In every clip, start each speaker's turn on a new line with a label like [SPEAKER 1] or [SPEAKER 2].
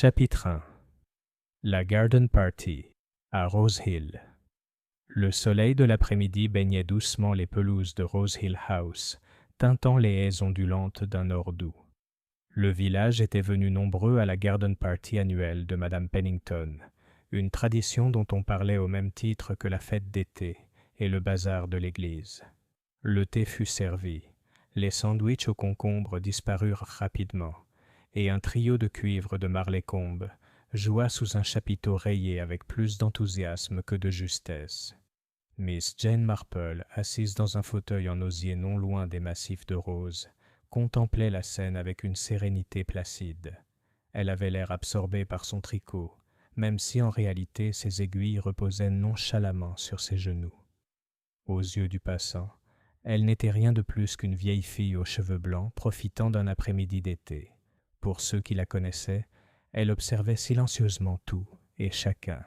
[SPEAKER 1] Chapitre 1. La Garden Party à Rose Hill. Le soleil de l'après-midi baignait doucement les pelouses de Rose Hill House, teintant les haies ondulantes d'un or doux. Le village était venu nombreux à la Garden Party annuelle de Madame Pennington, une tradition dont on parlait au même titre que la fête d'été et le bazar de l'église. Le thé fut servi, les sandwichs aux concombres disparurent rapidement, et un trio de cuivre de Marleycombe joua sous un chapiteau rayé avec plus d'enthousiasme que de justesse. Miss Jane Marple, assise dans un fauteuil en osier non loin des massifs de roses, contemplait la scène avec une sérénité placide. Elle avait l'air absorbée par son tricot, même si en réalité ses aiguilles reposaient nonchalamment sur ses genoux. Aux yeux du passant, elle n'était rien de plus qu'une vieille fille aux cheveux blancs profitant d'un après-midi d'été. Pour ceux qui la connaissaient, elle observait silencieusement tout et chacun.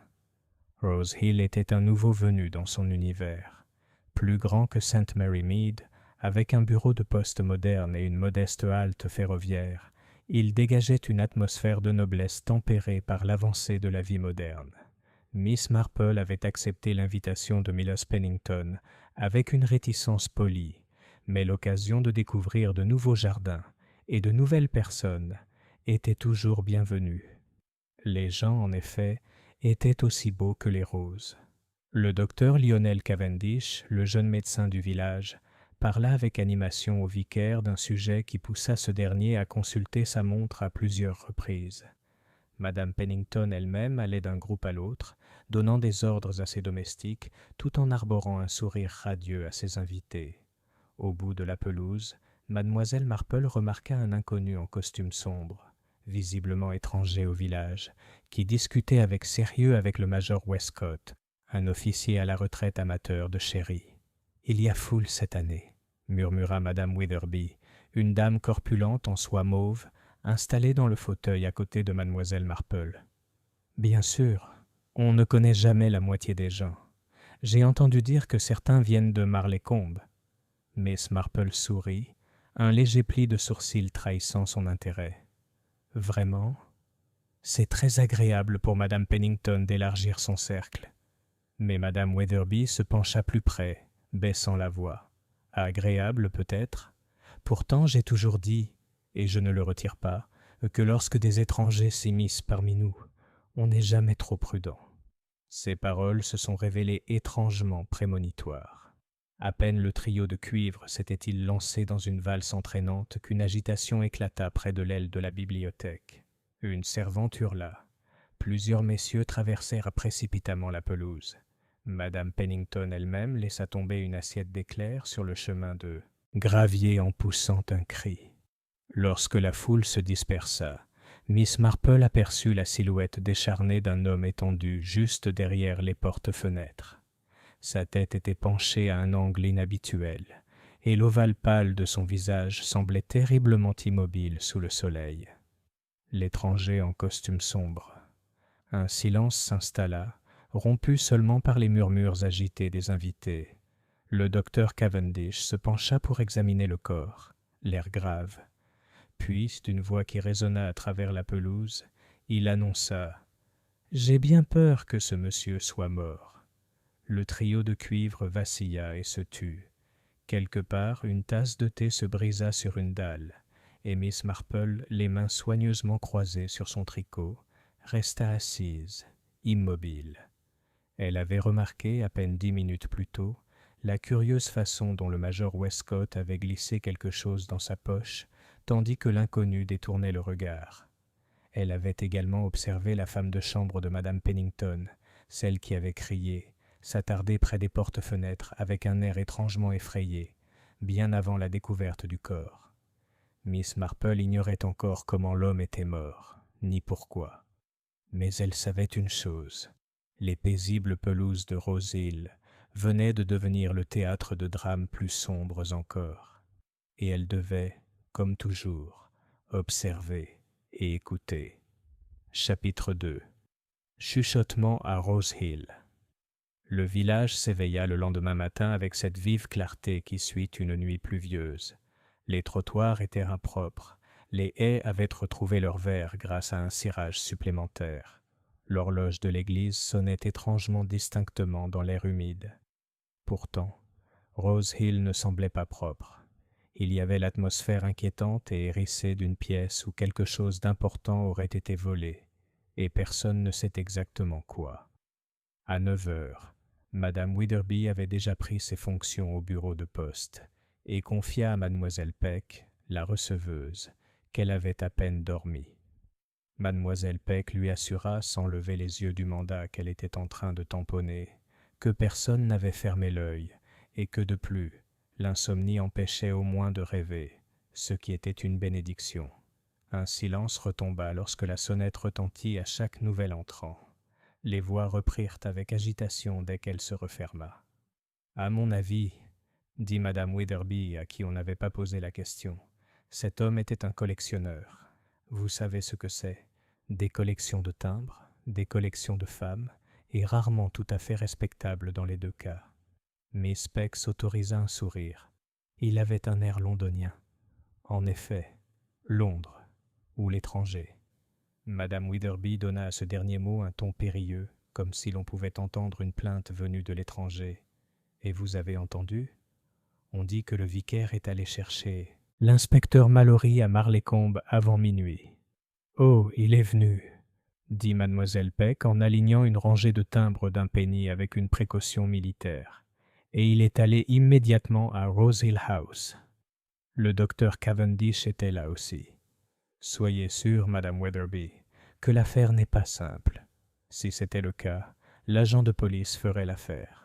[SPEAKER 1] Rose Hill était un nouveau venu dans son univers. Plus grand que St. Mary Mead, avec un bureau de poste moderne et une modeste halte ferroviaire, il dégageait une atmosphère de noblesse tempérée par l'avancée de la vie moderne. Miss Marple avait accepté l'invitation de Milos Pennington avec une réticence polie, mais l'occasion de découvrir de nouveaux jardins et de nouvelles personnes était toujours bienvenue. Les gens, en effet, étaient aussi beaux que les roses. Le docteur Lionel Cavendish, le jeune médecin du village, parla avec animation au vicaire d'un sujet qui poussa ce dernier à consulter sa montre à plusieurs reprises. Madame Pennington elle-même allait d'un groupe à l'autre, donnant des ordres à ses domestiques, tout en arborant un sourire radieux à ses invités. Au bout de la pelouse, mademoiselle Marple remarqua un inconnu en costume sombre, visiblement étranger au village, qui discutait avec sérieux avec le major Westcott, un officier à la retraite amateur de Sherry. « Il y a foule cette année », murmura madame Witherby, une dame corpulente en soie mauve, installée dans le fauteuil à côté de mademoiselle Marple. « Bien sûr, on ne connaît jamais la moitié des gens. J'ai entendu dire que certains viennent de Marleycombe. » Miss Marple sourit, un léger pli de sourcils trahissant son intérêt. « Vraiment ? C'est très agréable pour madame Pennington d'élargir son cercle. » Mais madame Witherby se pencha plus près, baissant la voix. « Agréable peut-être ? Pourtant j'ai toujours dit, et je ne le retire pas, que lorsque des étrangers s'immiscent parmi nous, on n'est jamais trop prudent. » Ces paroles se sont révélées étrangement prémonitoires. À peine le trio de cuivre s'était-il lancé dans une valse entraînante qu'une agitation éclata près de l'aile de la bibliothèque. Une servante hurla. Plusieurs messieurs traversèrent précipitamment la pelouse. Madame Pennington elle-même laissa tomber une assiette d'éclairs sur le chemin de gravier en poussant un cri. Lorsque la foule se dispersa, Miss Marple aperçut la silhouette décharnée d'un homme étendu juste derrière les portes-fenêtres. Sa tête était penchée à un angle inhabituel, et l'ovale pâle de son visage semblait terriblement immobile sous le soleil. L'étranger en costume sombre. Un silence s'installa, rompu seulement par les murmures agités des invités. Le docteur Cavendish se pencha pour examiner le corps, l'air grave. Puis, d'une voix qui résonna à travers la pelouse, il annonça « J'ai bien peur que ce monsieur soit mort. » Le trio de cuivre vacilla et se tut. Quelque part, une tasse de thé se brisa sur une dalle, et Miss Marple, les mains soigneusement croisées sur son tricot, resta assise, immobile. Elle avait remarqué, à peine 10 minutes plus tôt, la curieuse façon dont le major Westcott avait glissé quelque chose dans sa poche, tandis que l'inconnu détournait le regard. Elle avait également observé la femme de chambre de madame Pennington, celle qui avait crié, s'attarder près des portes-fenêtres avec un air étrangement effrayé, bien avant la découverte du corps. Miss Marple ignorait encore comment l'homme était mort, ni pourquoi. Mais elle savait une chose, les paisibles pelouses de Rose Hill venaient de devenir le théâtre de drames plus sombres encore, et elle devait, comme toujours, observer et écouter. Chapitre 2. Chuchotement à Rose Hill. Le village s'éveilla le lendemain matin avec cette vive clarté qui suit une nuit pluvieuse. Les trottoirs étaient impropres, Les haies avaient retrouvé leur verre grâce à un cirage supplémentaire. L'horloge de l'église sonnait étrangement distinctement dans l'air humide. Pourtant, Rose Hill ne semblait pas propre. Il y avait l'atmosphère inquiétante et hérissée d'une pièce où quelque chose d'important aurait été volé, et personne ne sait exactement quoi. À 9 heures, Madame Witherby avait déjà pris ses fonctions au bureau de poste et confia à Mademoiselle Peck, la receveuse, qu'elle avait à peine dormi. Mademoiselle Peck lui assura, sans lever les yeux du mandat qu'elle était en train de tamponner, que personne n'avait fermé l'œil et que de plus, l'insomnie empêchait au moins de rêver, ce qui était une bénédiction. Un silence retomba lorsque la sonnette retentit à chaque nouvel entrant. Les voix reprirent avec agitation dès qu'elle se referma. « À mon avis, dit Madame Witherby, à qui on n'avait pas posé la question, cet homme était un collectionneur. Vous savez ce que c'est? Des collections de timbres, des collections de femmes, et rarement tout à fait respectables dans les deux cas. » Miss Peck s'autorisa un sourire. Il avait un air londonien. En effet, Londres, ou l'étranger. Madame Witherby donna à ce dernier mot un ton périlleux, comme si l'on pouvait entendre une plainte venue de l'étranger. « Et vous avez entendu? On dit que le vicaire est allé chercher l'inspecteur Mallory à Marleycombe avant minuit. »« Oh, il est venu, » dit mademoiselle Peck en alignant une rangée de timbres d'un penny avec une précaution militaire. « Et il est allé immédiatement à Rose Hill House. » Le docteur Cavendish était là aussi. « Soyez sûre, Madame Witherby, que l'affaire n'est pas simple. Si c'était le cas, l'agent de police ferait l'affaire. »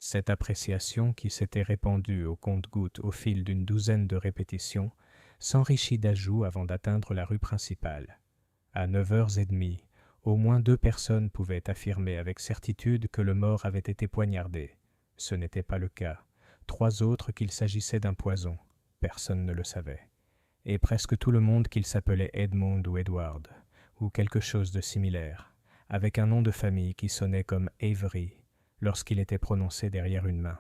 [SPEAKER 1] Cette appréciation, qui s'était répandue au compte-gouttes au fil d'une douzaine de répétitions, s'enrichit d'ajouts avant d'atteindre la rue principale. À 9h30, au moins 2 personnes pouvaient affirmer avec certitude que le mort avait été poignardé. Ce n'était pas le cas. 3 autres qu'il s'agissait d'un poison. Personne ne le savait. Et presque tout le monde qu'il s'appelait Edmond ou Edward, ou quelque chose de similaire, avec un nom de famille qui sonnait comme Avery, lorsqu'il était prononcé derrière une main.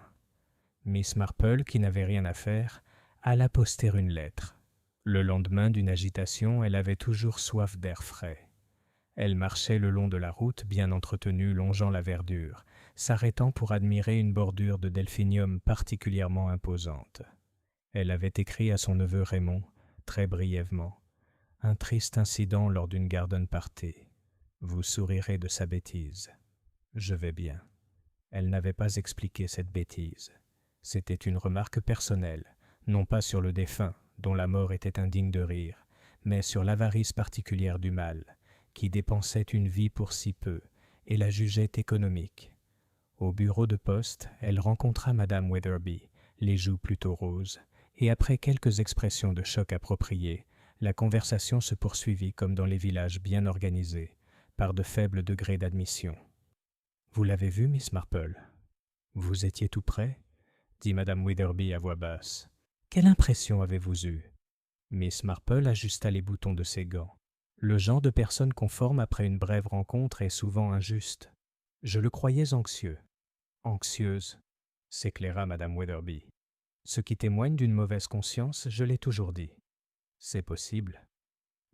[SPEAKER 1] Miss Marple, qui n'avait rien à faire, alla poster une lettre. Le lendemain d'une agitation, elle avait toujours soif d'air frais. Elle marchait le long de la route bien entretenue longeant la verdure, s'arrêtant pour admirer une bordure de delphinium particulièrement imposante. Elle avait écrit à son neveu Raymond, très brièvement, « Un triste incident lors d'une garden party. Vous sourirez de sa bêtise. Je vais bien. » Elle n'avait pas expliqué cette bêtise. C'était une remarque personnelle, non pas sur le défunt, dont la mort était indigne de rire, mais sur l'avarice particulière du mal, qui dépensait une vie pour si peu, et la jugeait économique. Au bureau de poste, elle rencontra Madame Witherby, les joues plutôt roses, et après quelques expressions de choc appropriées, la conversation se poursuivit comme dans les villages bien organisés, par de faibles degrés d'admission. « Vous l'avez vu, Miss Marple? Vous étiez tout près ?» dit Madame Witherby à voix basse. « Quelle impression avez-vous eue ?» Miss Marple ajusta les boutons de ses gants. Le genre de personne conforme après une brève rencontre est souvent injuste. « Je le croyais anxieux. »« Anxieuse, » s'éclaira Madame Witherby. « Ce qui témoigne d'une mauvaise conscience, je l'ai toujours dit. »« C'est possible. »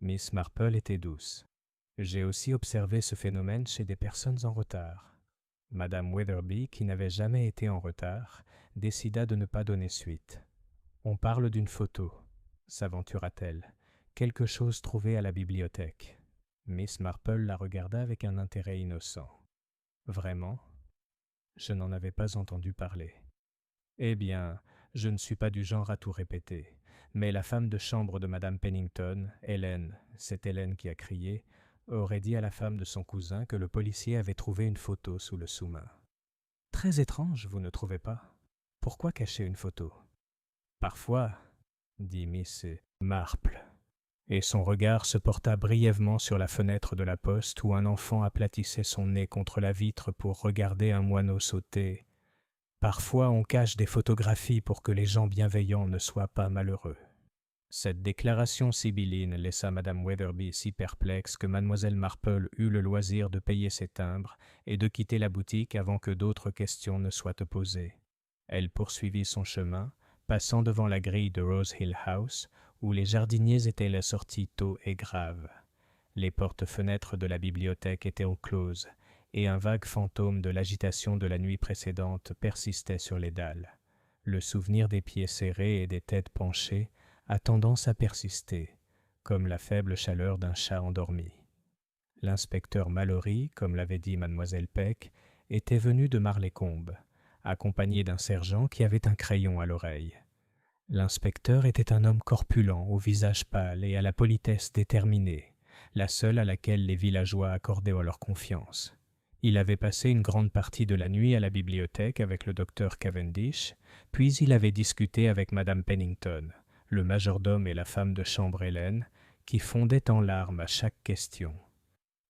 [SPEAKER 1] Miss Marple était douce. « J'ai aussi observé ce phénomène chez des personnes en retard. » Madame Witherby, qui n'avait jamais été en retard, décida de ne pas donner suite. « On parle d'une photo, » s'aventura-t-elle, « quelque chose trouvé à la bibliothèque. » Miss Marple la regarda avec un intérêt innocent. « Vraiment ? Je n'en avais pas entendu parler. » « Eh bien, je ne suis pas du genre à tout répéter, mais la femme de chambre de Madame Pennington, Hélène, c'est Hélène qui a crié, aurait dit à la femme de son cousin que le policier avait trouvé une photo sous le sous-main. Très étrange, vous ne trouvez pas? Pourquoi cacher une photo? Parfois, dit Miss Marple, et son regard se porta brièvement sur la fenêtre de la poste où un enfant aplatissait son nez contre la vitre pour regarder un moineau sauter. Parfois, on cache des photographies pour que les gens bienveillants ne soient pas malheureux. Cette déclaration sibylline laissa Madame Witherby si perplexe que Mademoiselle Marple eut le loisir de payer ses timbres et de quitter la boutique avant que d'autres questions ne soient posées. Elle poursuivit son chemin, passant devant la grille de Rose Hill House, où les jardiniers étaient la sortie tôt et grave. Les portes-fenêtres de la bibliothèque étaient closes, et un vague fantôme de l'agitation de la nuit précédente persistait sur les dalles. Le souvenir des pieds serrés et des têtes penchées a tendance à persister, comme la faible chaleur d'un chat endormi. L'inspecteur Mallory, comme l'avait dit mademoiselle Peck, était venu de Marlécombe, accompagné d'un sergent qui avait un crayon à l'oreille. L'inspecteur était un homme corpulent, au visage pâle et à la politesse déterminée, la seule à laquelle les villageois accordaient leur confiance. Il avait passé une grande partie de la nuit à la bibliothèque avec le docteur Cavendish, puis il avait discuté avec madame Pennington, le majordome et la femme de chambre Hélène, qui fondaient en larmes à chaque question.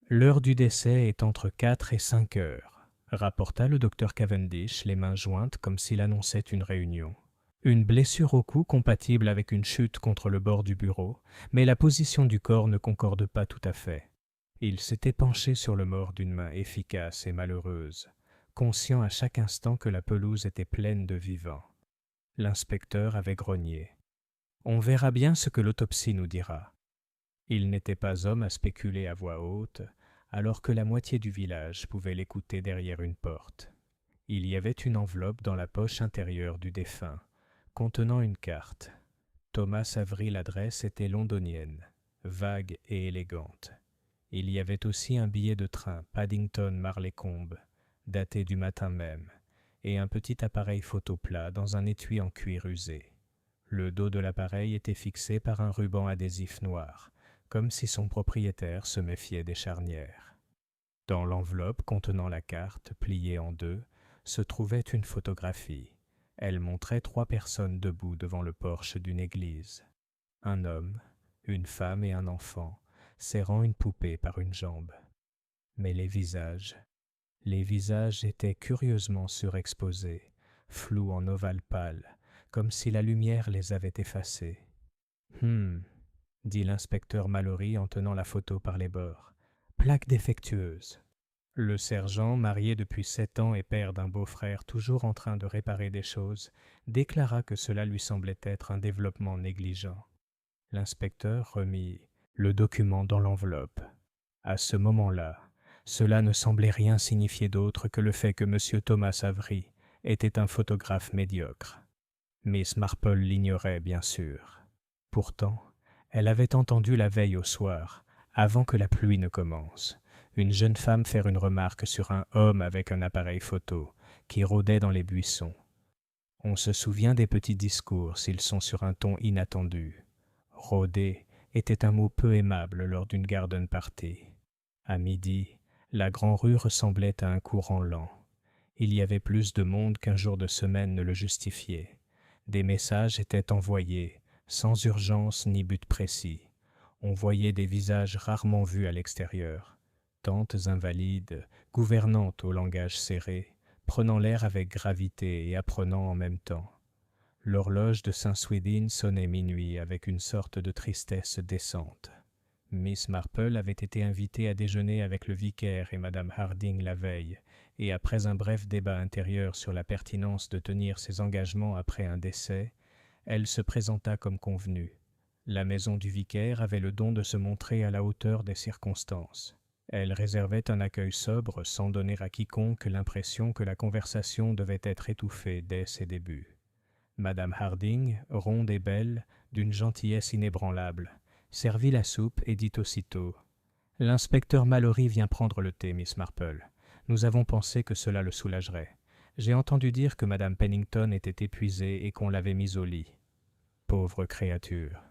[SPEAKER 1] « L'heure du décès est entre 4 et 5 heures, » rapporta le docteur Cavendish, les mains jointes comme s'il annonçait une réunion. Une blessure au cou compatible avec une chute contre le bord du bureau, mais la position du corps ne concorde pas tout à fait. Il s'était penché sur le mort d'une main efficace et malheureuse, conscient à chaque instant que la pelouse était pleine de vivants. L'inspecteur avait grogné. « On verra bien ce que l'autopsie nous dira. » Il n'était pas homme à spéculer à voix haute, alors que la moitié du village pouvait l'écouter derrière une porte. Il y avait une enveloppe dans la poche intérieure du défunt, contenant une carte. Thomas Avery, l'adresse était londonienne, vague et élégante. Il y avait aussi un billet de train Paddington-Marlécombe, daté du matin même, et un petit appareil photo plat dans un étui en cuir usé. Le dos de l'appareil était fixé par un ruban adhésif noir, comme si son propriétaire se méfiait des charnières. Dans l'enveloppe contenant la carte, pliée en deux, se trouvait une photographie. Elle montrait 3 personnes debout devant le porche d'une église. Un homme, une femme et un enfant, serrant une poupée par une jambe. Mais les visages étaient curieusement surexposés, flous en ovale pâle, comme si la lumière les avait effacés. « dit l'inspecteur Mallory en tenant la photo par les bords. « Plaque défectueuse. » Le sergent, marié depuis 7 ans et père d'un beau-frère toujours en train de réparer des choses, déclara que cela lui semblait être un développement négligent. L'inspecteur remit le document dans l'enveloppe. À ce moment-là, cela ne semblait rien signifier d'autre que le fait que M. Thomas Avery était un photographe médiocre. Miss Marple l'ignorait, bien sûr. Pourtant, elle avait entendu la veille au soir, avant que la pluie ne commence, une jeune femme faire une remarque sur un homme avec un appareil photo qui rôdait dans les buissons. On se souvient des petits discours s'ils sont sur un ton inattendu. Rôder était un mot peu aimable lors d'une garden party. À midi, la grande rue ressemblait à un courant lent. Il y avait plus de monde qu'un jour de semaine ne le justifiait. Des messages étaient envoyés, sans urgence ni but précis. On voyait des visages rarement vus à l'extérieur. Tantes invalides, gouvernantes au langage serré, prenant l'air avec gravité et apprenant en même temps. L'horloge de Saint-Swithin sonnait minuit avec une sorte de tristesse décente. Miss Marple avait été invitée à déjeuner avec le vicaire et madame Harding la veille, et après un bref débat intérieur sur la pertinence de tenir ses engagements après un décès, elle se présenta comme convenu. La maison du vicaire avait le don de se montrer à la hauteur des circonstances. Elle réservait un accueil sobre sans donner à quiconque l'impression que la conversation devait être étouffée dès ses débuts. Madame Harding, ronde et belle, d'une gentillesse inébranlable, servit la soupe et dit aussitôt « L'inspecteur Mallory vient prendre le thé, Miss Marple. Nous avons pensé que cela le soulagerait. J'ai entendu dire que madame Pennington était épuisée et qu'on l'avait mise au lit. »« Pauvre créature, »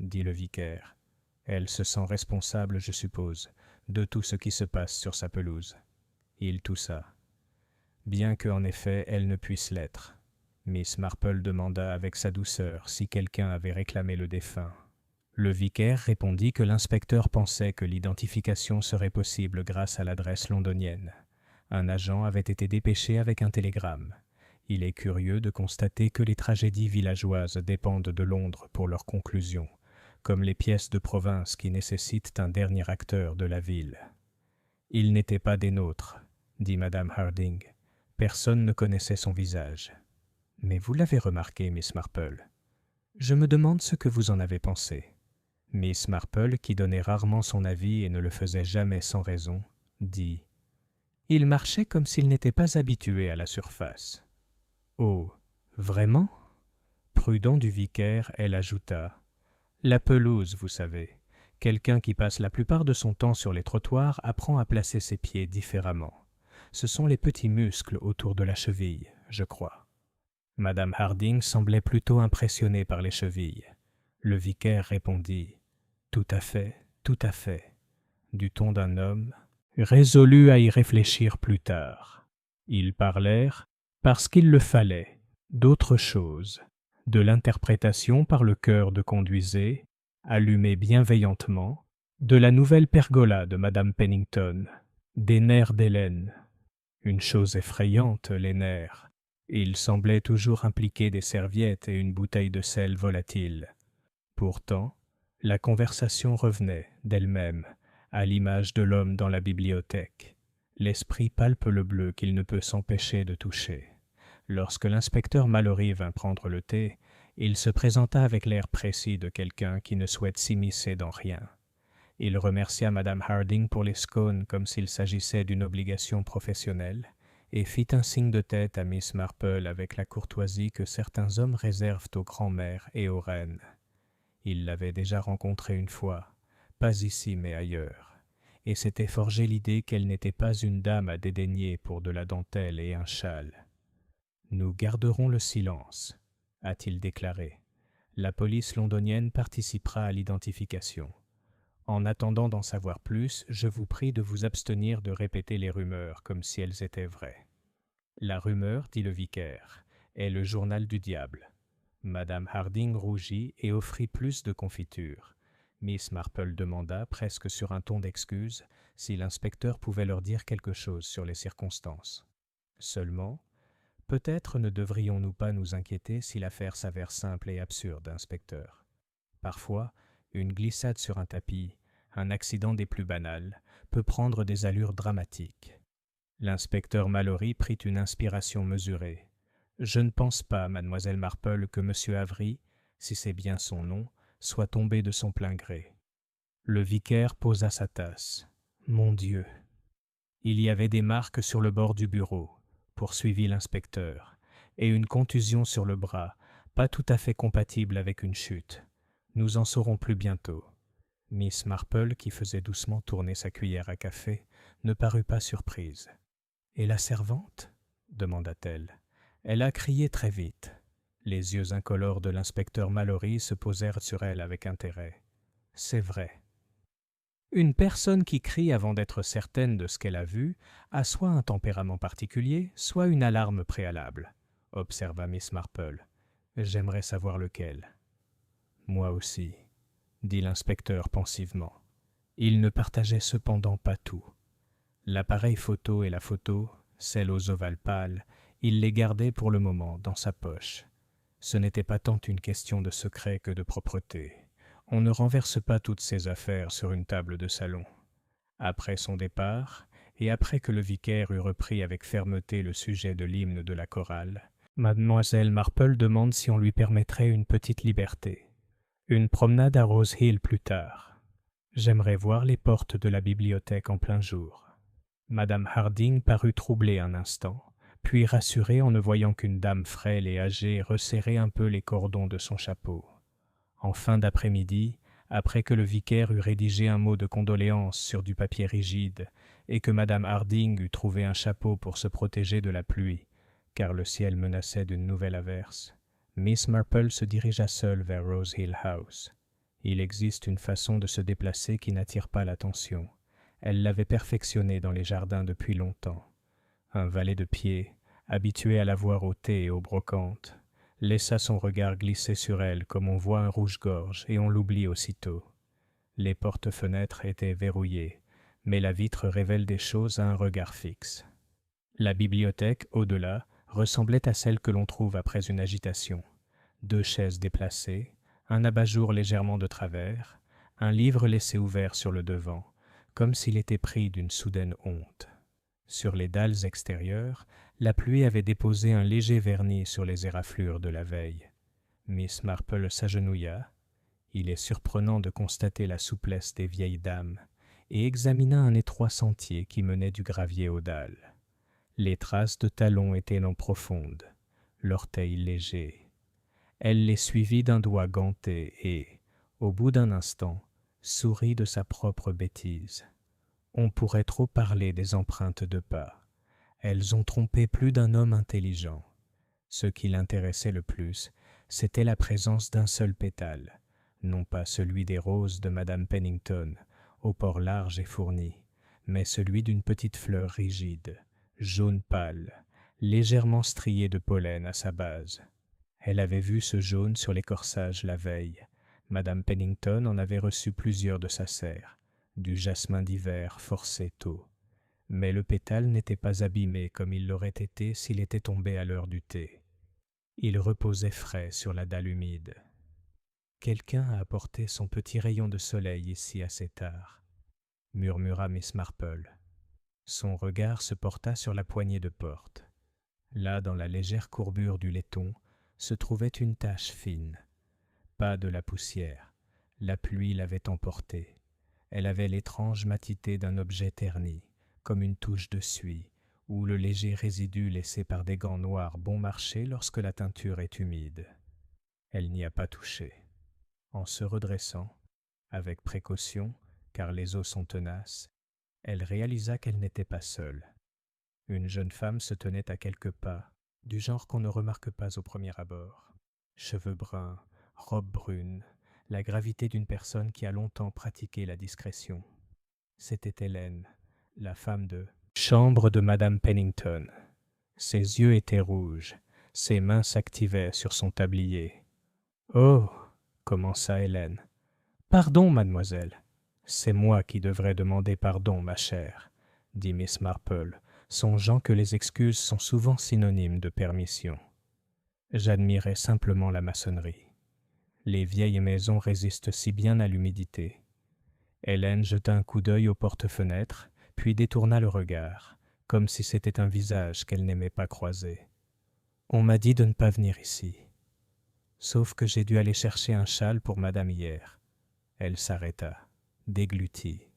[SPEAKER 1] dit le vicaire. « Elle se sent responsable, je suppose, de tout ce qui se passe sur sa pelouse. » Il toussa. « Bien que, en effet, elle ne puisse l'être. » Miss Marple demanda avec sa douceur si quelqu'un avait réclamé le défunt. Le vicaire répondit que l'inspecteur pensait que l'identification serait possible grâce à l'adresse londonienne. Un agent avait été dépêché avec un télégramme. Il est curieux de constater que les tragédies villageoises dépendent de Londres pour leur conclusion, comme les pièces de province qui nécessitent un dernier acteur de la ville. « Il n'était pas des nôtres, » dit madame Harding. « Personne ne connaissait son visage. »« Mais vous l'avez remarqué, Miss Marple. » Je me demande ce que vous en avez pensé. » Miss Marple, qui donnait rarement son avis et ne le faisait jamais sans raison, dit « Il marchait comme s'il n'était pas habitué à la surface. »« Oh, vraiment ?» Prudent du vicaire, elle ajouta « La pelouse, vous savez. Quelqu'un qui passe la plupart de son temps sur les trottoirs apprend à placer ses pieds différemment. Ce sont les petits muscles autour de la cheville, je crois. » Madame Harding semblait plutôt impressionnée par les chevilles. Le vicaire répondit « Tout à fait, tout à fait », du ton d'un homme résolu à y réfléchir plus tard. Ils parlèrent, parce qu'il le fallait, d'autre chose, de l'interprétation par le chœur de Conduisez, allumé bienveillantement, de la nouvelle pergola de Madame Pennington, des nerfs d'Hélène. Une chose effrayante, les nerfs. Il semblait toujours impliquer des serviettes et une bouteille de sel volatile. Pourtant, la conversation revenait d'elle-même, à l'image de l'homme dans la bibliothèque. L'esprit palpe le bleu qu'il ne peut s'empêcher de toucher. Lorsque l'inspecteur Mallory vint prendre le thé, il se présenta avec l'air précis de quelqu'un qui ne souhaite s'immiscer dans rien. Il remercia Madame Harding pour les scones comme s'il s'agissait d'une obligation professionnelle, et fit un signe de tête à Miss Marple avec la courtoisie que certains hommes réservent aux grands-mères et aux reines. Il l'avait déjà rencontrée une fois, pas ici mais ailleurs, et s'était forgé l'idée qu'elle n'était pas une dame à dédaigner pour de la dentelle et un châle. « Nous garderons le silence », a-t-il déclaré. « La police londonienne participera à l'identification. En attendant d'en savoir plus, je vous prie de vous abstenir de répéter les rumeurs comme si elles étaient vraies. » La rumeur, dit le vicaire, est le journal du diable. Madame Harding rougit et offrit plus de confiture. Miss Marple demanda, presque sur un ton d'excuse, si l'inspecteur pouvait leur dire quelque chose sur les circonstances. Seulement, peut-être ne devrions-nous pas nous inquiéter si l'affaire s'avère simple et absurde, inspecteur. Parfois, une glissade sur un tapis, un accident des plus banals, peut prendre des allures dramatiques. L'inspecteur Mallory prit une inspiration mesurée. « Je ne pense pas, mademoiselle Marple, que M. Avery, si c'est bien son nom, soit tombé de son plein gré. » Le vicaire posa sa tasse. « Mon Dieu !» « Il y avait des marques sur le bord du bureau, » poursuivit l'inspecteur, « et une contusion sur le bras, pas tout à fait compatible avec une chute. Nous en saurons plus bientôt. » Miss Marple, qui faisait doucement tourner sa cuillère à café, ne parut pas surprise. « Et la servante ?» demanda-t-elle. Elle a crié très vite. Les yeux incolores de l'inspecteur Mallory se posèrent sur elle avec intérêt. « C'est vrai. » Une personne qui crie avant d'être certaine de ce qu'elle a vu a soit un tempérament particulier, soit une alarme préalable, observa Miss Marple. J'aimerais savoir lequel. Moi aussi, dit l'inspecteur pensivement. Il ne partageait cependant pas tout. L'appareil photo et la photo, celle aux ovales pâles, il les gardait pour le moment dans sa poche. Ce n'était pas tant une question de secret que de propreté. On ne renverse pas toutes ses affaires sur une table de salon. Après son départ, et après que le vicaire eut repris avec fermeté le sujet de l'hymne de la chorale, mademoiselle Marple demande si on lui permettrait une petite liberté. Une promenade à Rose Hill plus tard. J'aimerais voir les portes de la bibliothèque en plein jour. Madame Harding parut troublée un instant, puis rassurée en ne voyant qu'une dame frêle et âgée resserrer un peu les cordons de son chapeau. En fin d'après-midi, après que le vicaire eut rédigé un mot de condoléance sur du papier rigide et que Madame Harding eut trouvé un chapeau pour se protéger de la pluie, car le ciel menaçait d'une nouvelle averse, Miss Marple se dirigea seule vers Rose Hill House. Il existe une façon de se déplacer qui n'attire pas l'attention. Elle l'avait perfectionnée dans les jardins depuis longtemps. Un valet de pied, habitué à la voir au thé et aux brocantes, laissa son regard glisser sur elle comme on voit un rouge-gorge et on l'oublie aussitôt. Les portes-fenêtres étaient verrouillées, mais la vitre révèle des choses à un regard fixe. La bibliothèque, au-delà, ressemblait à celle que l'on trouve après une agitation. 2 chaises déplacées, un abat-jour légèrement de travers, un livre laissé ouvert sur le devant, comme s'il était pris d'une soudaine honte. Sur les dalles extérieures, la pluie avait déposé un léger vernis sur les éraflures de la veille. Miss Marple s'agenouilla. Il est surprenant de constater la souplesse des vieilles dames, et examina un étroit sentier qui menait du gravier aux dalles. Les traces de talons étaient non profondes, l'orteil léger. Elle les suivit d'un doigt ganté et, au bout d'un instant, sourit de sa propre bêtise. On pourrait trop parler des empreintes de pas. Elles ont trompé plus d'un homme intelligent. Ce qui l'intéressait le plus, c'était la présence d'un seul pétale, non pas celui des roses de Madame Pennington, au port large et fourni, mais celui d'une petite fleur rigide, jaune pâle, légèrement striée de pollen à sa base. Elle avait vu ce jaune sur les corsages la veille. Madame Pennington en avait reçu plusieurs de sa serre, du jasmin d'hiver forcé tôt. Mais le pétale n'était pas abîmé comme il l'aurait été s'il était tombé à l'heure du thé. Il reposait frais sur la dalle humide. Quelqu'un a apporté son petit rayon de soleil ici assez tard, murmura Miss Marple. Son regard se porta sur la poignée de porte. Là, dans la légère courbure du laiton, se trouvait une tache fine. Pas de la poussière. La pluie l'avait emportée. Elle avait l'étrange matité d'un objet terni, comme une touche de suie, ou le léger résidu laissé par des gants noirs bon marché lorsque la teinture est humide. Elle n'y a pas touché. En se redressant, avec précaution, car les os sont tenaces, elle réalisa qu'elle n'était pas seule. Une jeune femme se tenait à quelques pas, du genre qu'on ne remarque pas au premier abord. Cheveux bruns, robe brune, la gravité d'une personne qui a longtemps pratiqué la discrétion. C'était Hélène, la femme de chambre de Madame Pennington. Ses yeux étaient rouges, ses mains s'activaient sur son tablier. « Oh !» commença Hélène. « Pardon, mademoiselle. »« C'est moi qui devrais demander pardon, ma chère, » dit Miss Marple, songeant que les excuses sont souvent synonymes de permission. J'admirais simplement la maçonnerie. Les vieilles maisons résistent si bien à l'humidité. Hélène jeta un coup d'œil aux porte-fenêtres, puis détourna le regard, comme si c'était un visage qu'elle n'aimait pas croiser. « On m'a dit de ne pas venir ici. Sauf que j'ai dû aller chercher un châle pour madame hier. » Elle s'arrêta, déglutie.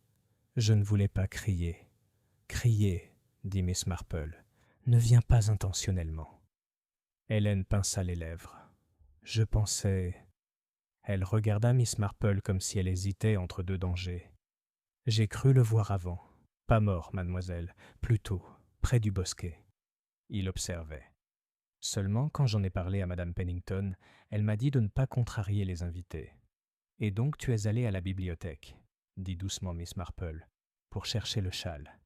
[SPEAKER 1] Je ne voulais pas crier. « Crier, » dit Miss Marple, « ne vient pas intentionnellement. » Hélène pinça les lèvres. « Je pensais... » Elle regarda Miss Marple comme si elle hésitait entre deux dangers. « J'ai cru le voir avant. Pas mort, mademoiselle, plutôt, près du bosquet. » Il observait. « Seulement, quand j'en ai parlé à madame Pennington, elle m'a dit de ne pas contrarier les invités. »« Et donc tu es allée à la bibliothèque, » dit doucement Miss Marple, « pour chercher le châle. »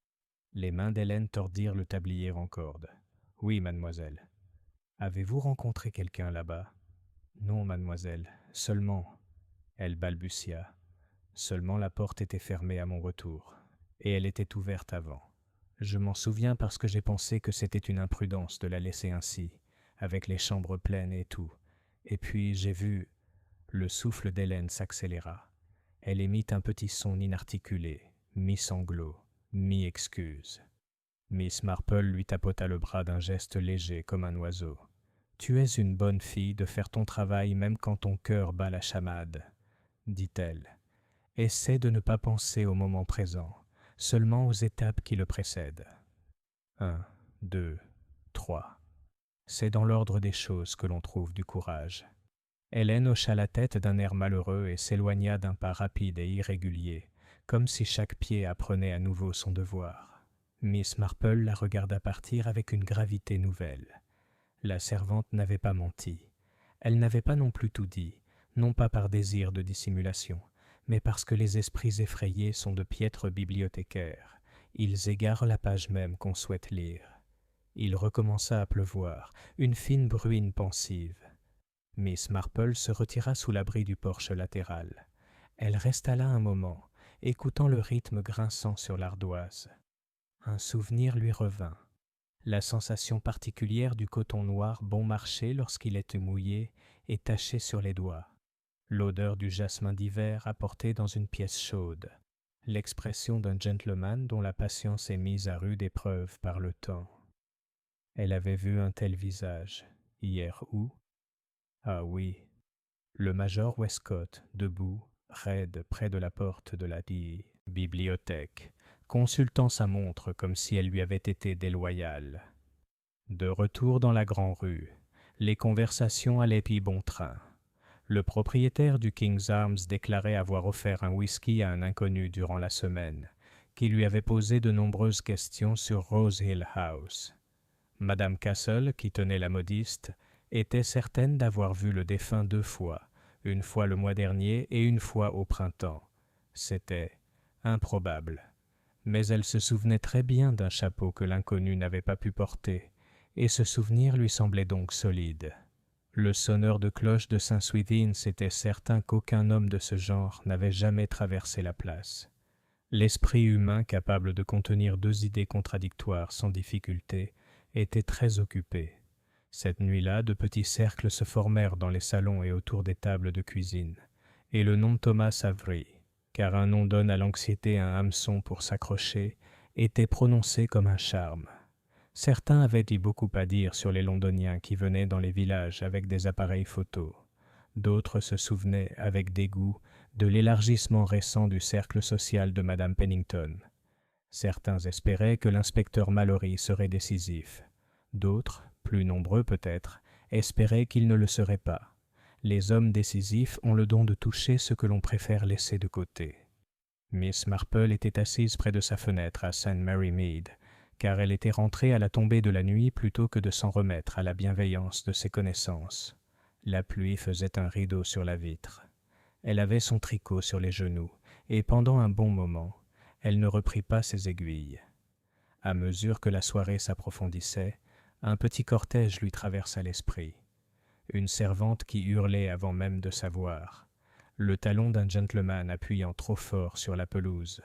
[SPEAKER 1] Les mains d'Hélène tordirent le tablier en corde. « Oui, mademoiselle. »« Avez-vous rencontré quelqu'un là-bas ?»« Non, mademoiselle, seulement... » Elle balbutia. Seulement la porte était fermée à mon retour, et elle était ouverte avant. Je m'en souviens parce que j'ai pensé que c'était une imprudence de la laisser ainsi, avec les chambres pleines et tout. Et puis j'ai vu... Le souffle d'Hélène s'accéléra. Elle émit un petit son inarticulé, mi-sanglot, mi-excuse. Miss Marple lui tapota le bras d'un geste léger comme un oiseau. « Tu es une bonne fille de faire ton travail même quand ton cœur bat la chamade, » dit-elle. « Essaie de ne pas penser au moment présent, seulement aux étapes qui le précèdent. 1, 2, 3. C'est dans l'ordre des choses que l'on trouve du courage. » Hélène hocha la tête d'un air malheureux et s'éloigna d'un pas rapide et irrégulier, comme si chaque pied apprenait à nouveau son devoir. Miss Marple la regarda partir avec une gravité nouvelle. La servante n'avait pas menti. Elle n'avait pas non plus tout dit, non pas par désir de dissimulation, mais parce que les esprits effrayés sont de piètres bibliothécaires. Ils égarent la page même qu'on souhaite lire. Il recommença à pleuvoir, une fine bruine pensive. Miss Marple se retira sous l'abri du porche latéral. Elle resta là un moment, écoutant le rythme grinçant sur l'ardoise. Un souvenir lui revint. La sensation particulière du coton noir bon marché lorsqu'il était mouillé et taché sur les doigts. L'odeur du jasmin d'hiver apporté dans une pièce chaude. L'expression d'un gentleman dont la patience est mise à rude épreuve par le temps. Elle avait vu un tel visage, hier où? Ah oui, Le major Westcott, debout, raide près de la porte de la bibliothèque, consultant sa montre comme si elle lui avait été déloyale. De retour dans la grande-rue, les conversations allaient pis bon train. Le propriétaire du King's Arms déclarait avoir offert un whisky à un inconnu durant la semaine, qui lui avait posé de nombreuses questions sur Rose Hill House. Madame Castle, qui tenait la modiste, était certaine d'avoir vu le défunt 2 fois, une fois le mois dernier et une fois au printemps. C'était improbable. Mais elle se souvenait très bien d'un chapeau que l'inconnu n'avait pas pu porter, et ce souvenir lui semblait donc solide. Le sonneur de cloche de Saint-Swithins était certain qu'aucun homme de ce genre n'avait jamais traversé la place. L'esprit humain, capable de contenir 2 idées contradictoires sans difficulté, était très occupé. Cette nuit-là, de petits cercles se formèrent dans les salons et autour des tables de cuisine, et le nom de Thomas Avery, car un nom donne à l'anxiété un hameçon pour s'accrocher, était prononcé comme un charme. Certains avaient dit beaucoup à dire sur les Londoniens qui venaient dans les villages avec des appareils photo. D'autres se souvenaient, avec dégoût, de l'élargissement récent du cercle social de Madame Pennington. Certains espéraient que l'inspecteur Mallory serait décisif. D'autres, plus nombreux peut-être, espéraient qu'il ne le serait pas. Les hommes décisifs ont le don de toucher ce que l'on préfère laisser de côté. Miss Marple était assise près de sa fenêtre à St. Mary Mead, car elle était rentrée à la tombée de la nuit plutôt que de s'en remettre à la bienveillance de ses connaissances. La pluie faisait un rideau sur la vitre. Elle avait son tricot sur les genoux, et pendant un bon moment, elle ne reprit pas ses aiguilles. À mesure que la soirée s'approfondissait, un petit cortège lui traversa l'esprit. Une servante qui hurlait avant même de savoir. Le talon d'un gentleman appuyant trop fort sur la pelouse.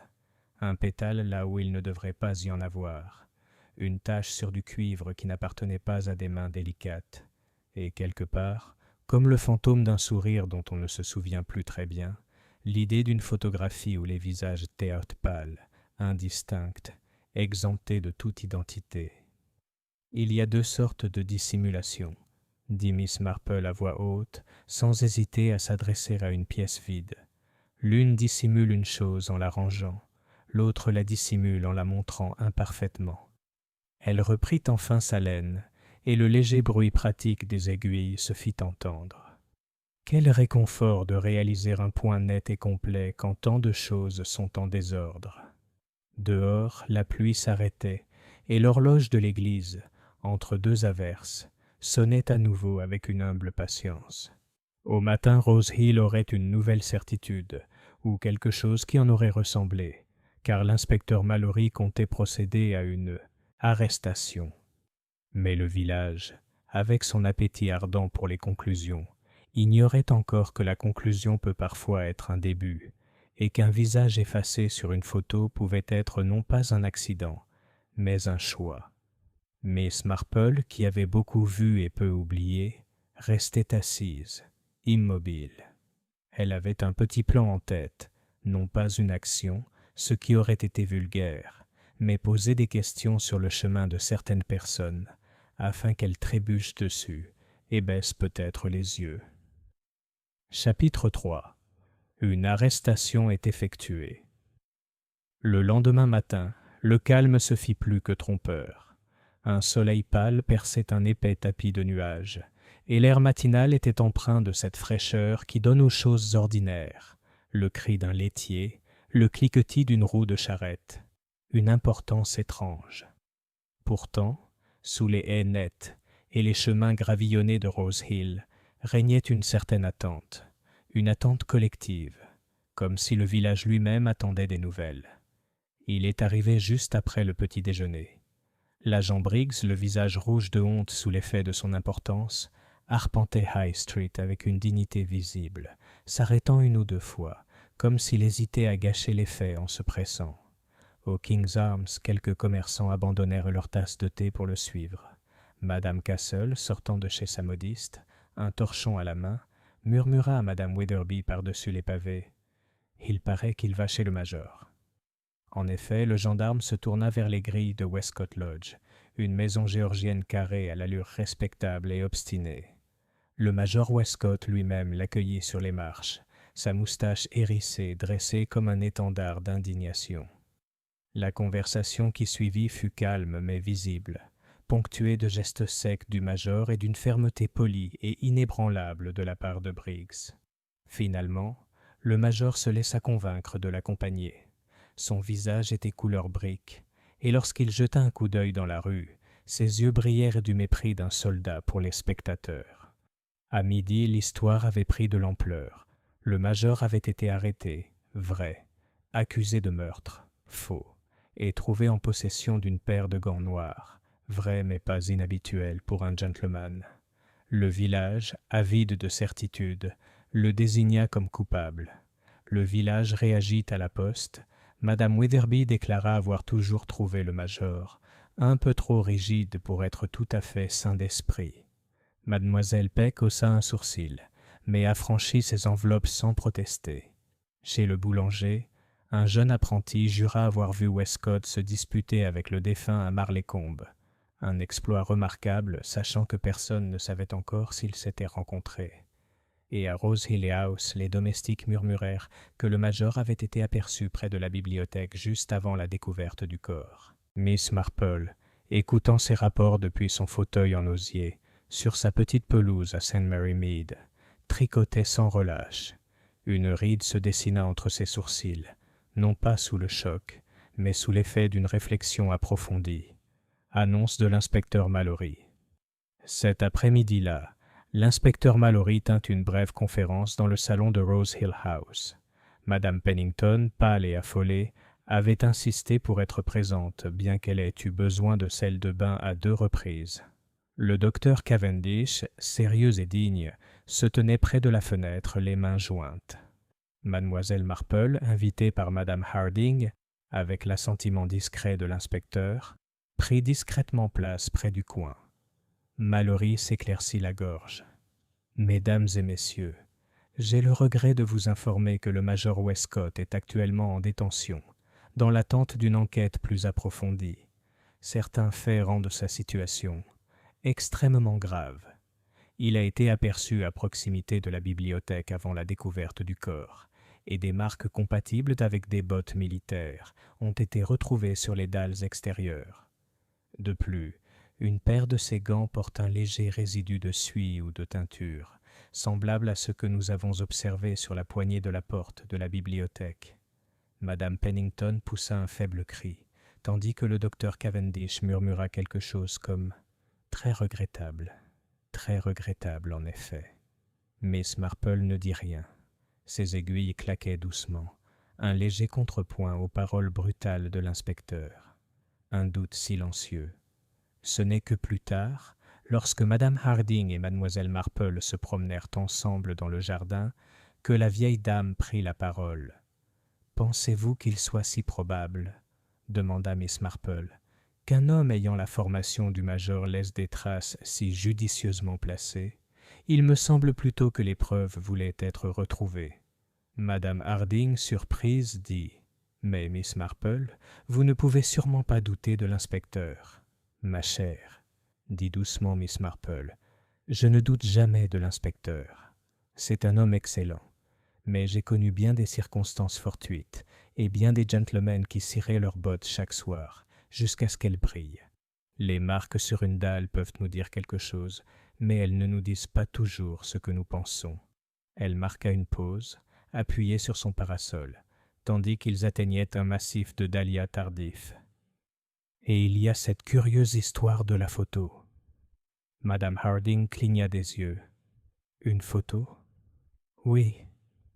[SPEAKER 1] Un pétale là où il ne devrait pas y en avoir. Une tache sur du cuivre qui n'appartenait pas à des mains délicates. Et quelque part, comme le fantôme d'un sourire dont on ne se souvient plus très bien, l'idée d'une photographie où les visages étaient pâles, indistincts, exemptés de toute identité. Il y a 2 sortes de dissimulation, dit Miss Marple à voix haute, sans hésiter à s'adresser à une pièce vide. L'une dissimule une chose en la rangeant, l'autre la dissimule en la montrant imparfaitement. Elle reprit enfin sa laine, et le léger bruit pratique des aiguilles se fit entendre. Quel réconfort de réaliser un point net et complet quand tant de choses sont en désordre. Dehors, la pluie s'arrêtait, et l'horloge de l'église, entre 2 averses, sonnait à nouveau avec une humble patience. Au matin, Rose Hill aurait une nouvelle certitude, ou quelque chose qui en aurait ressemblé, car l'inspecteur Mallory comptait procéder à une arrestation. Mais le village, avec son appétit ardent pour les conclusions, ignorait encore que la conclusion peut parfois être un début, et qu'un visage effacé sur une photo pouvait être non pas un accident, mais un choix. Miss Marple, qui avait beaucoup vu et peu oublié, restait assise, immobile. Elle avait un petit plan en tête, non pas une action, ce qui aurait été vulgaire, mais poser des questions sur le chemin de certaines personnes, afin qu'elles trébuchent dessus et baissent peut-être les yeux. Chapitre 3. Une arrestation est effectuée. Le lendemain matin, le calme se fit plus que trompeur. Un soleil pâle perçait un épais tapis de nuages, et l'air matinal était empreint de cette fraîcheur qui donne aux choses ordinaires, le cri d'un laitier, le cliquetis d'une roue de charrette, une importance étrange. Pourtant, sous les haies nettes et les chemins gravillonnés de Rose Hill, régnait une certaine attente, une attente collective, comme si le village lui-même attendait des nouvelles. Il est arrivé juste après le petit déjeuner. L'agent Briggs, le visage rouge de honte sous l'effet de son importance, arpentait High Street avec une dignité visible, s'arrêtant 1 ou 2 fois, comme s'il hésitait à gâcher l'effet en se pressant. Au King's Arms, quelques commerçants abandonnèrent leur tasse de thé pour le suivre. Madame Castle, sortant de chez sa modiste, un torchon à la main, murmura à Madame Wetherby par-dessus les pavés « Il paraît qu'il va chez le major ». En effet, le gendarme se tourna vers les grilles de Westcott Lodge, une maison géorgienne carrée à l'allure respectable et obstinée. Le major Westcott lui-même l'accueillit sur les marches, sa moustache hérissée dressée comme un étendard d'indignation. La conversation qui suivit fut calme mais visible, ponctuée de gestes secs du major et d'une fermeté polie et inébranlable de la part de Briggs. Finalement, le major se laissa convaincre de l'accompagner. Son visage était couleur brique, et lorsqu'il jeta un coup d'œil dans la rue, ses yeux brillèrent du mépris d'un soldat pour les spectateurs. À midi, l'histoire avait pris de l'ampleur. Le major avait été arrêté, vrai, accusé de meurtre, faux, et trouvé en possession d'une paire de gants noirs, vrai mais pas inhabituel pour un gentleman. Le village, avide de certitude, le désigna comme coupable. Le village réagit à la poste. Madame Witherby déclara avoir toujours trouvé le major un peu trop rigide pour être tout à fait sain d'esprit. Mademoiselle Peck haussa un sourcil, mais affranchit ses enveloppes sans protester. Chez le boulanger, un jeune apprenti jura avoir vu Westcott se disputer avec le défunt à Marleycombe, un exploit remarquable, sachant que personne ne savait encore s'ils s'étaient rencontrés. Et à Rose Hill House, les domestiques murmurèrent que le major avait été aperçu près de la bibliothèque juste avant la découverte du corps. Miss Marple, écoutant ces rapports depuis son fauteuil en osier, sur sa petite pelouse à St. Mary Mead, tricotait sans relâche. Une ride se dessina entre ses sourcils, non pas sous le choc, mais sous l'effet d'une réflexion approfondie. Annonce de l'inspecteur Mallory. Cet après-midi-là, l'inspecteur Mallory tint une brève conférence dans le salon de Rose Hill House. Madame Pennington, pâle et affolée, avait insisté pour être présente, bien qu'elle ait eu besoin de salle de bain à 2 reprises. Le docteur Cavendish, sérieux et digne, se tenait près de la fenêtre, les mains jointes. Mademoiselle Marple, invitée par Madame Harding, avec l'assentiment discret de l'inspecteur, prit discrètement place près du coin. Mallory s'éclaircit la gorge. « Mesdames et messieurs, j'ai le regret de vous informer que le major Westcott est actuellement en détention, dans l'attente d'une enquête plus approfondie. Certains faits rendent sa situation extrêmement grave. Il a été aperçu à proximité de la bibliothèque avant la découverte du corps, et des marques compatibles avec des bottes militaires ont été retrouvées sur les dalles extérieures. De plus, une paire de ces gants porte un léger résidu de suie ou de teinture, semblable à ce que nous avons observé sur la poignée de la porte de la bibliothèque. Madame Pennington poussa un faible cri, tandis que le docteur Cavendish murmura quelque chose comme « très regrettable en effet ». Miss Marple ne dit rien. Ses aiguilles claquaient doucement, un léger contrepoint aux paroles brutales de l'inspecteur. Un doute silencieux. Ce n'est que plus tard, lorsque Madame Harding et Mademoiselle Marple se promenèrent ensemble dans le jardin, que la vieille dame prit la parole. « Pensez-vous qu'il soit si probable, » demanda Miss Marple, « qu'un homme ayant la formation du major laisse des traces si judicieusement placées? Il me semble plutôt que les preuves voulaient être retrouvées. » Madame Harding, surprise, dit « Mais, Miss Marple, vous ne pouvez sûrement pas douter de l'inspecteur. » « Ma chère, » dit doucement Miss Marple, « je ne doute jamais de l'inspecteur. C'est un homme excellent, mais j'ai connu bien des circonstances fortuites et bien des gentlemen qui ciraient leurs bottes chaque soir, jusqu'à ce qu'elles brillent. Les marques sur une dalle peuvent nous dire quelque chose, mais elles ne nous disent pas toujours ce que nous pensons. » Elle marqua une pause, appuyée sur son parasol, tandis qu'ils atteignaient un massif de dahlias tardifs. Et il y a cette curieuse histoire de la photo. Madame Harding cligna des yeux. « Une photo ? » ?»« Oui, »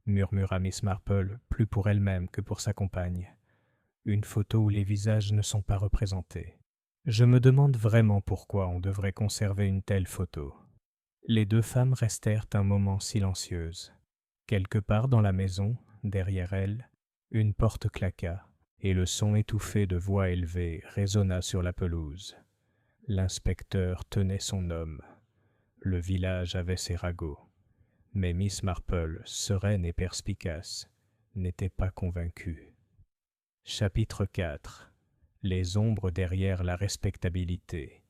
[SPEAKER 1] murmura Miss Marple, plus pour elle-même que pour sa compagne. « Une photo où les visages ne sont pas représentés. Je me demande vraiment pourquoi on devrait conserver une telle photo. » Les deux femmes restèrent un moment silencieuses. Quelque part dans la maison, derrière elles, une porte claqua, et le son étouffé de voix élevées résonna sur la pelouse. L'inspecteur tenait son homme. Le village avait ses ragots. Mais Miss Marple, sereine et perspicace, n'était pas convaincue. Chapitre 4. Les ombres derrière la respectabilité.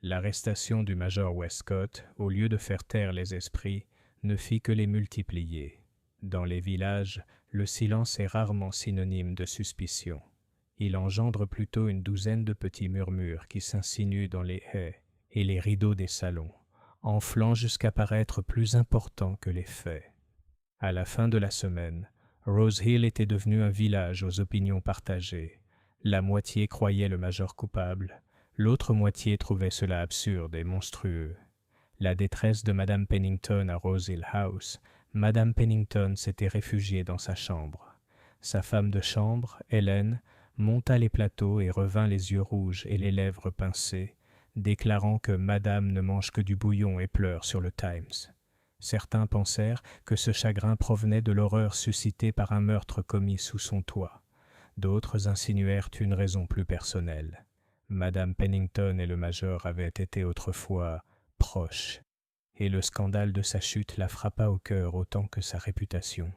[SPEAKER 1] L'arrestation du major Westcott, au lieu de faire taire les esprits, ne fit que les multiplier. Dans les villages, le silence est rarement synonyme de suspicion. Il engendre plutôt une douzaine de petits murmures qui s'insinuent dans les haies et les rideaux des salons, enflant jusqu'à paraître plus importants que les faits. À la fin de la semaine, Rose Hill était devenu un village aux opinions partagées. La moitié croyait le major coupable, l'autre moitié trouvait cela absurde et monstrueux. La détresse de Madame Pennington à Rose Hill House, Madame Pennington s'était réfugiée dans sa chambre. Sa femme de chambre, Hélène, monta les plateaux et revint les yeux rouges et les lèvres pincées, déclarant que Madame ne mange que du bouillon et pleure sur le Times. Certains pensèrent que ce chagrin provenait de l'horreur suscitée par un meurtre commis sous son toit. D'autres insinuèrent une raison plus personnelle. Madame Pennington et le major avaient été autrefois proches, et le scandale de sa chute la frappa au cœur autant que sa réputation.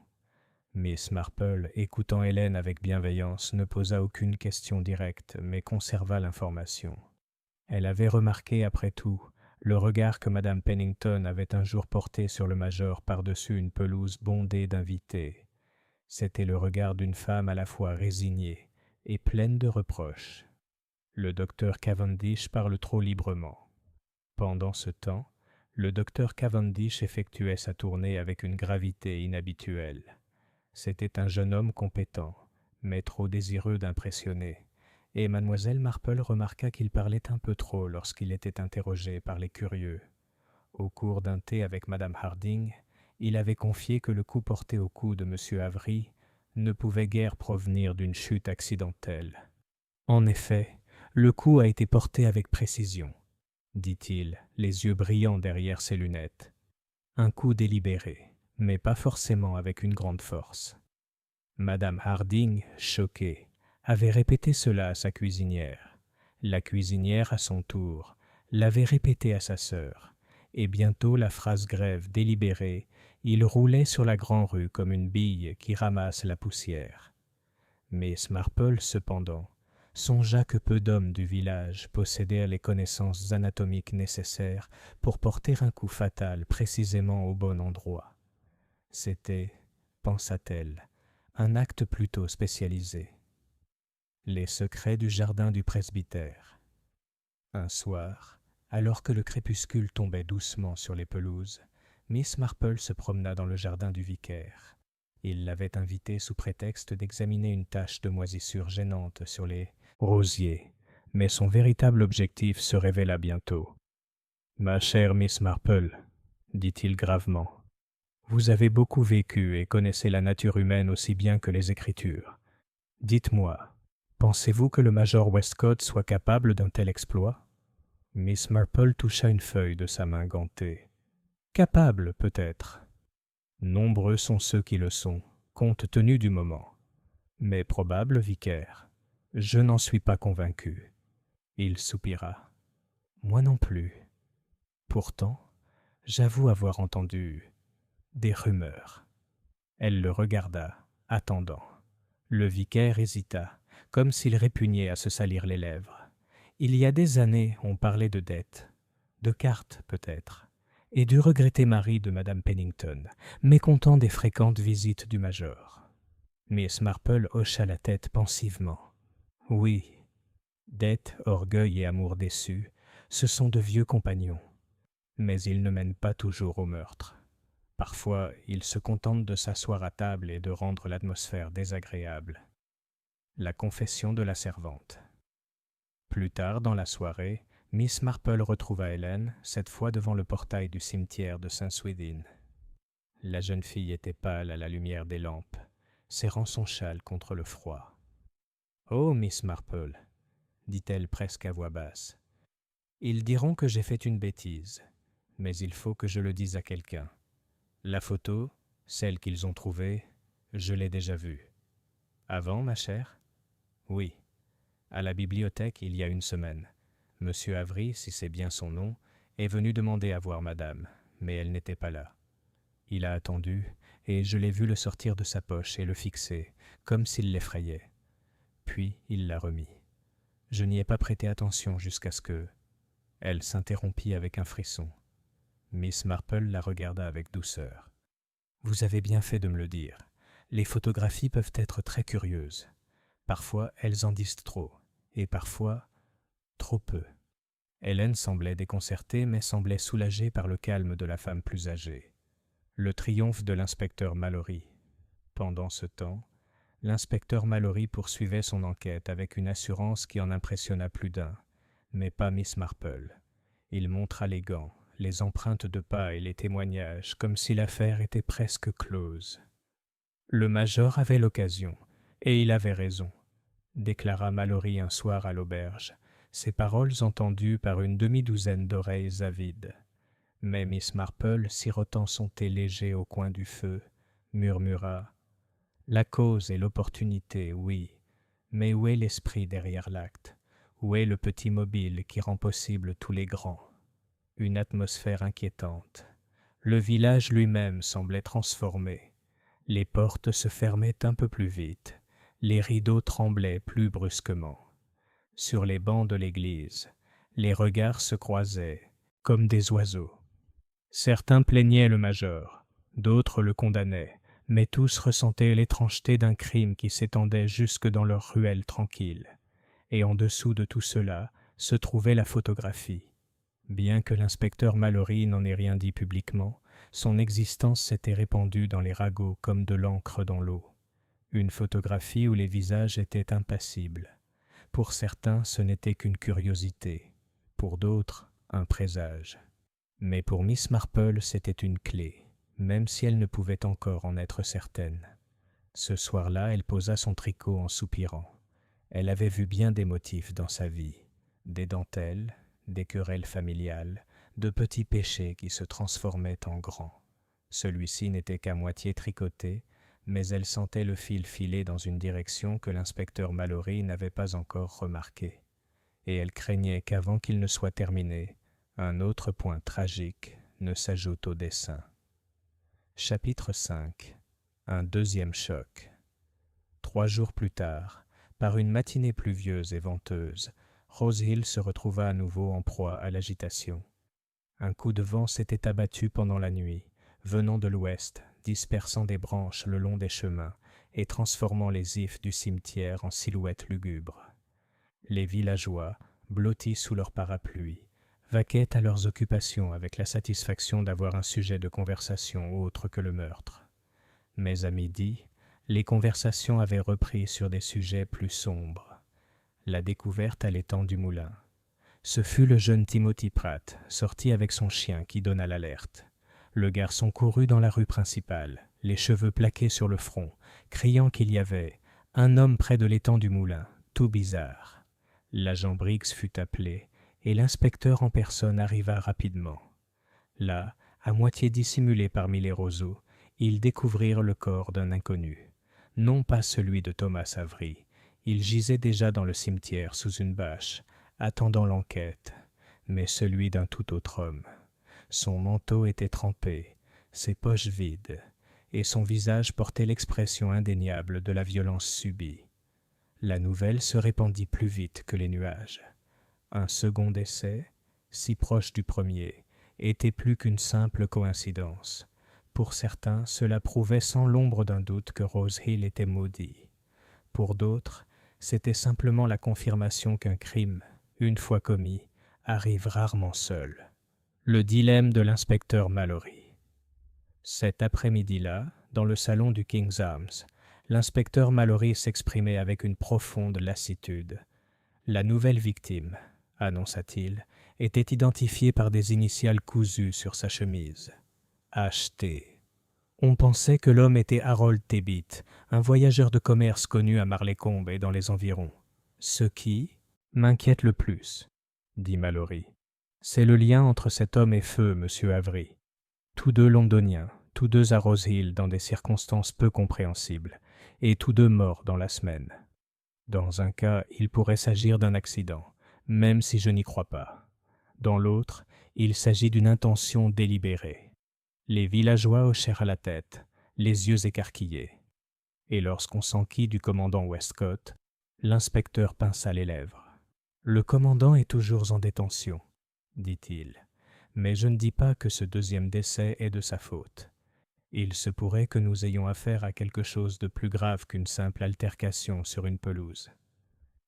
[SPEAKER 1] Miss Marple, écoutant Hélène avec bienveillance, ne posa aucune question directe, mais conserva l'information. Elle avait remarqué, après tout, le regard que Madame Pennington avait un jour porté sur le major par-dessus une pelouse bondée d'invités. C'était le regard d'une femme à la fois résignée et pleine de reproches. Le docteur Cavendish parle trop librement. Pendant ce temps, le docteur Cavendish effectuait sa tournée avec une gravité inhabituelle. C'était un jeune homme compétent, mais trop désireux d'impressionner, et mademoiselle Marple remarqua qu'il parlait un peu trop lorsqu'il était interrogé par les curieux. Au cours d'un thé avec madame Harding, il avait confié que le coup porté au cou de M. Avery ne pouvait guère provenir d'une chute accidentelle. En effet, le coup a été porté avec précision, dit-il, les yeux brillants derrière ses lunettes. Un coup délibéré, mais pas forcément avec une grande force. Madame Harding, choquée, avait répété cela à sa cuisinière. La cuisinière, à son tour, l'avait répété à sa sœur, et bientôt la phrase grève délibérée, il roulait sur la grande-rue comme une bille qui ramasse la poussière. Miss Marple, cependant, songea que peu d'hommes du village possédèrent les connaissances anatomiques nécessaires pour porter un coup fatal précisément au bon endroit. C'était, pensa-t-elle, un acte plutôt spécialisé. Les secrets du jardin du presbytère. Un soir, alors que le crépuscule tombait doucement sur les pelouses, Miss Marple se promena dans le jardin du vicaire. Il l'avait invitée sous prétexte d'examiner une tache de moisissure gênante sur les rosiers, mais son véritable objectif se révéla bientôt. « Ma chère Miss Marple, dit-il gravement, vous avez beaucoup vécu et connaissez la nature humaine aussi bien que les Écritures. Dites-moi, pensez-vous que le major Westcott soit capable d'un tel exploit ?» Miss Marple toucha une feuille de sa main gantée. « Capable, peut-être. Nombreux sont ceux qui le sont, compte tenu du moment. Mais probable, vicaire. Je n'en suis pas convaincu. » Il soupira. « Moi non plus. Pourtant, j'avoue avoir entendu des rumeurs. » Elle le regarda, attendant. Le vicaire hésita, comme s'il répugnait à se salir les lèvres. Il y a des années, on parlait de dettes, de cartes peut-être, et du regretté mari de madame Pennington, mécontent des fréquentes visites du major. Miss Marple hocha la tête pensivement. Oui, dette, orgueil et amour déçu, ce sont de vieux compagnons, mais ils ne mènent pas toujours au meurtre. Parfois, ils se contentent de s'asseoir à table et de rendre l'atmosphère désagréable. La confession de la servante. Plus tard dans la soirée, Miss Marple retrouva Hélène, cette fois devant le portail du cimetière de Saint-Swithin. La jeune fille était pâle à la lumière des lampes, serrant son châle contre le froid. « Oh, Miss Marple, dit-elle presque à voix basse, ils diront que j'ai fait une bêtise, mais il faut que je le dise à quelqu'un. La photo, celle qu'ils ont trouvée, je l'ai déjà vue. Avant, ma chère ? Oui, à la bibliothèque il y a une semaine. Monsieur Avery, si c'est bien son nom, est venu demander à voir madame, mais elle n'était pas là. Il a attendu, et je l'ai vu le sortir de sa poche et le fixer, comme s'il l'effrayait. Puis il l'a remis. Je n'y ai pas prêté attention jusqu'à ce que... Elle s'interrompit avec un frisson. Miss Marple la regarda avec douceur. « Vous avez bien fait de me le dire. Les photographies peuvent être très curieuses. Parfois, elles en disent trop, et parfois, trop peu. » Hélène semblait déconcertée, mais semblait soulagée par le calme de la femme plus âgée. Le triomphe de l'inspecteur Mallory. Pendant ce temps, l'inspecteur Mallory poursuivait son enquête avec une assurance qui en impressionna plus d'un, mais pas Miss Marple. Il montra les gants, les empreintes de pas et les témoignages, comme si l'affaire était presque close. « Le major avait l'occasion, et il avait raison, » déclara Mallory un soir à l'auberge, ses paroles entendues par une demi-douzaine d'oreilles avides. Mais Miss Marple, sirotant son thé léger au coin du feu, murmura « La cause et l'opportunité, oui, mais où est l'esprit derrière l'acte? Où est le petit mobile qui rend possible tous les grands ?» Une atmosphère inquiétante. Le village lui-même semblait transformé. Les portes se fermaient un peu plus vite. Les rideaux tremblaient plus brusquement. Sur les bancs de l'église, les regards se croisaient, comme des oiseaux. Certains plaignaient le major, d'autres le condamnaient, mais tous ressentaient l'étrangeté d'un crime qui s'étendait jusque dans leurs ruelles tranquilles. Et en dessous de tout cela se trouvait la photographie. Bien que l'inspecteur Mallory n'en ait rien dit publiquement, son existence s'était répandue dans les ragots comme de l'encre dans l'eau. Une photographie où les visages étaient impassibles. Pour certains, ce n'était qu'une curiosité. Pour d'autres, un présage. Mais pour Miss Marple, c'était une clé, même si elle ne pouvait encore en être certaine. Ce soir-là, elle posa son tricot en soupirant. Elle avait vu bien des motifs dans sa vie, des dentelles, des querelles familiales, de petits péchés qui se transformaient en grands. Celui-ci n'était qu'à moitié tricoté, mais elle sentait le fil filer dans une direction que l'inspecteur Mallory n'avait pas encore remarquée. Et elle craignait qu'avant qu'il ne soit terminé, un autre point tragique ne s'ajoute au dessin. Chapitre 5. Un deuxième choc. 3 jours plus tard, par une matinée pluvieuse et venteuse, Rose Hill se retrouva à nouveau en proie à l'agitation. Un coup de vent s'était abattu pendant la nuit, venant de l'ouest, dispersant des branches le long des chemins et transformant les ifs du cimetière en silhouettes lugubres. Les villageois, blottis sous leurs parapluies, vaquaient à leurs occupations avec la satisfaction d'avoir un sujet de conversation autre que le meurtre. Mais à midi, les conversations avaient repris sur des sujets plus sombres. La découverte à l'étang du moulin. Ce fut le jeune Timothy Pratt, sorti avec son chien, qui donna l'alerte. Le garçon courut dans la rue principale, les cheveux plaqués sur le front, criant qu'il y avait « un homme près de l'étang du moulin, tout bizarre ». L'agent Briggs fut appelé, et l'inspecteur en personne arriva rapidement. Là, à moitié dissimulé parmi les roseaux, ils découvrirent le corps d'un inconnu. Non pas celui de Thomas Avery. Il gisait déjà dans le cimetière sous une bâche, attendant l'enquête, mais celui d'un tout autre homme. Son manteau était trempé, ses poches vides, et son visage portait l'expression indéniable de la violence subie. La nouvelle se répandit plus vite que les nuages. Un second décès, si proche du premier, était plus qu'une simple coïncidence. Pour certains, cela prouvait sans l'ombre d'un doute que Rose Hill était maudit. Pour d'autres, c'était simplement la confirmation qu'un crime, une fois commis, arrive rarement seul. Le dilemme de l'inspecteur Mallory. Cet après-midi-là, dans le salon du King's Arms, l'inspecteur Mallory s'exprimait avec une profonde lassitude. La nouvelle victime, annonça-t-il, était identifiée par des initiales cousues sur sa chemise. H.T. On pensait que l'homme était Harold Tebbit, un voyageur de commerce connu à Marleycombe et dans les environs. Ce qui m'inquiète le plus, dit Mallory, c'est le lien entre cet homme et Feu, monsieur Avery. Tous deux londoniens, tous deux à Rose Hill dans des circonstances peu compréhensibles, et tous deux morts dans la semaine. Dans un cas, il pourrait s'agir d'un accident, même si je n'y crois pas. Dans l'autre, il s'agit d'une intention délibérée. Les villageois hochèrent la tête, les yeux écarquillés. Et lorsqu'on s'enquit du commandant Westcott, l'inspecteur pinça les lèvres. « Le commandant est toujours en détention, » dit-il, mais je ne dis pas que ce deuxième décès est de sa faute. Il se pourrait que nous ayons affaire à quelque chose de plus grave qu'une simple altercation sur une pelouse.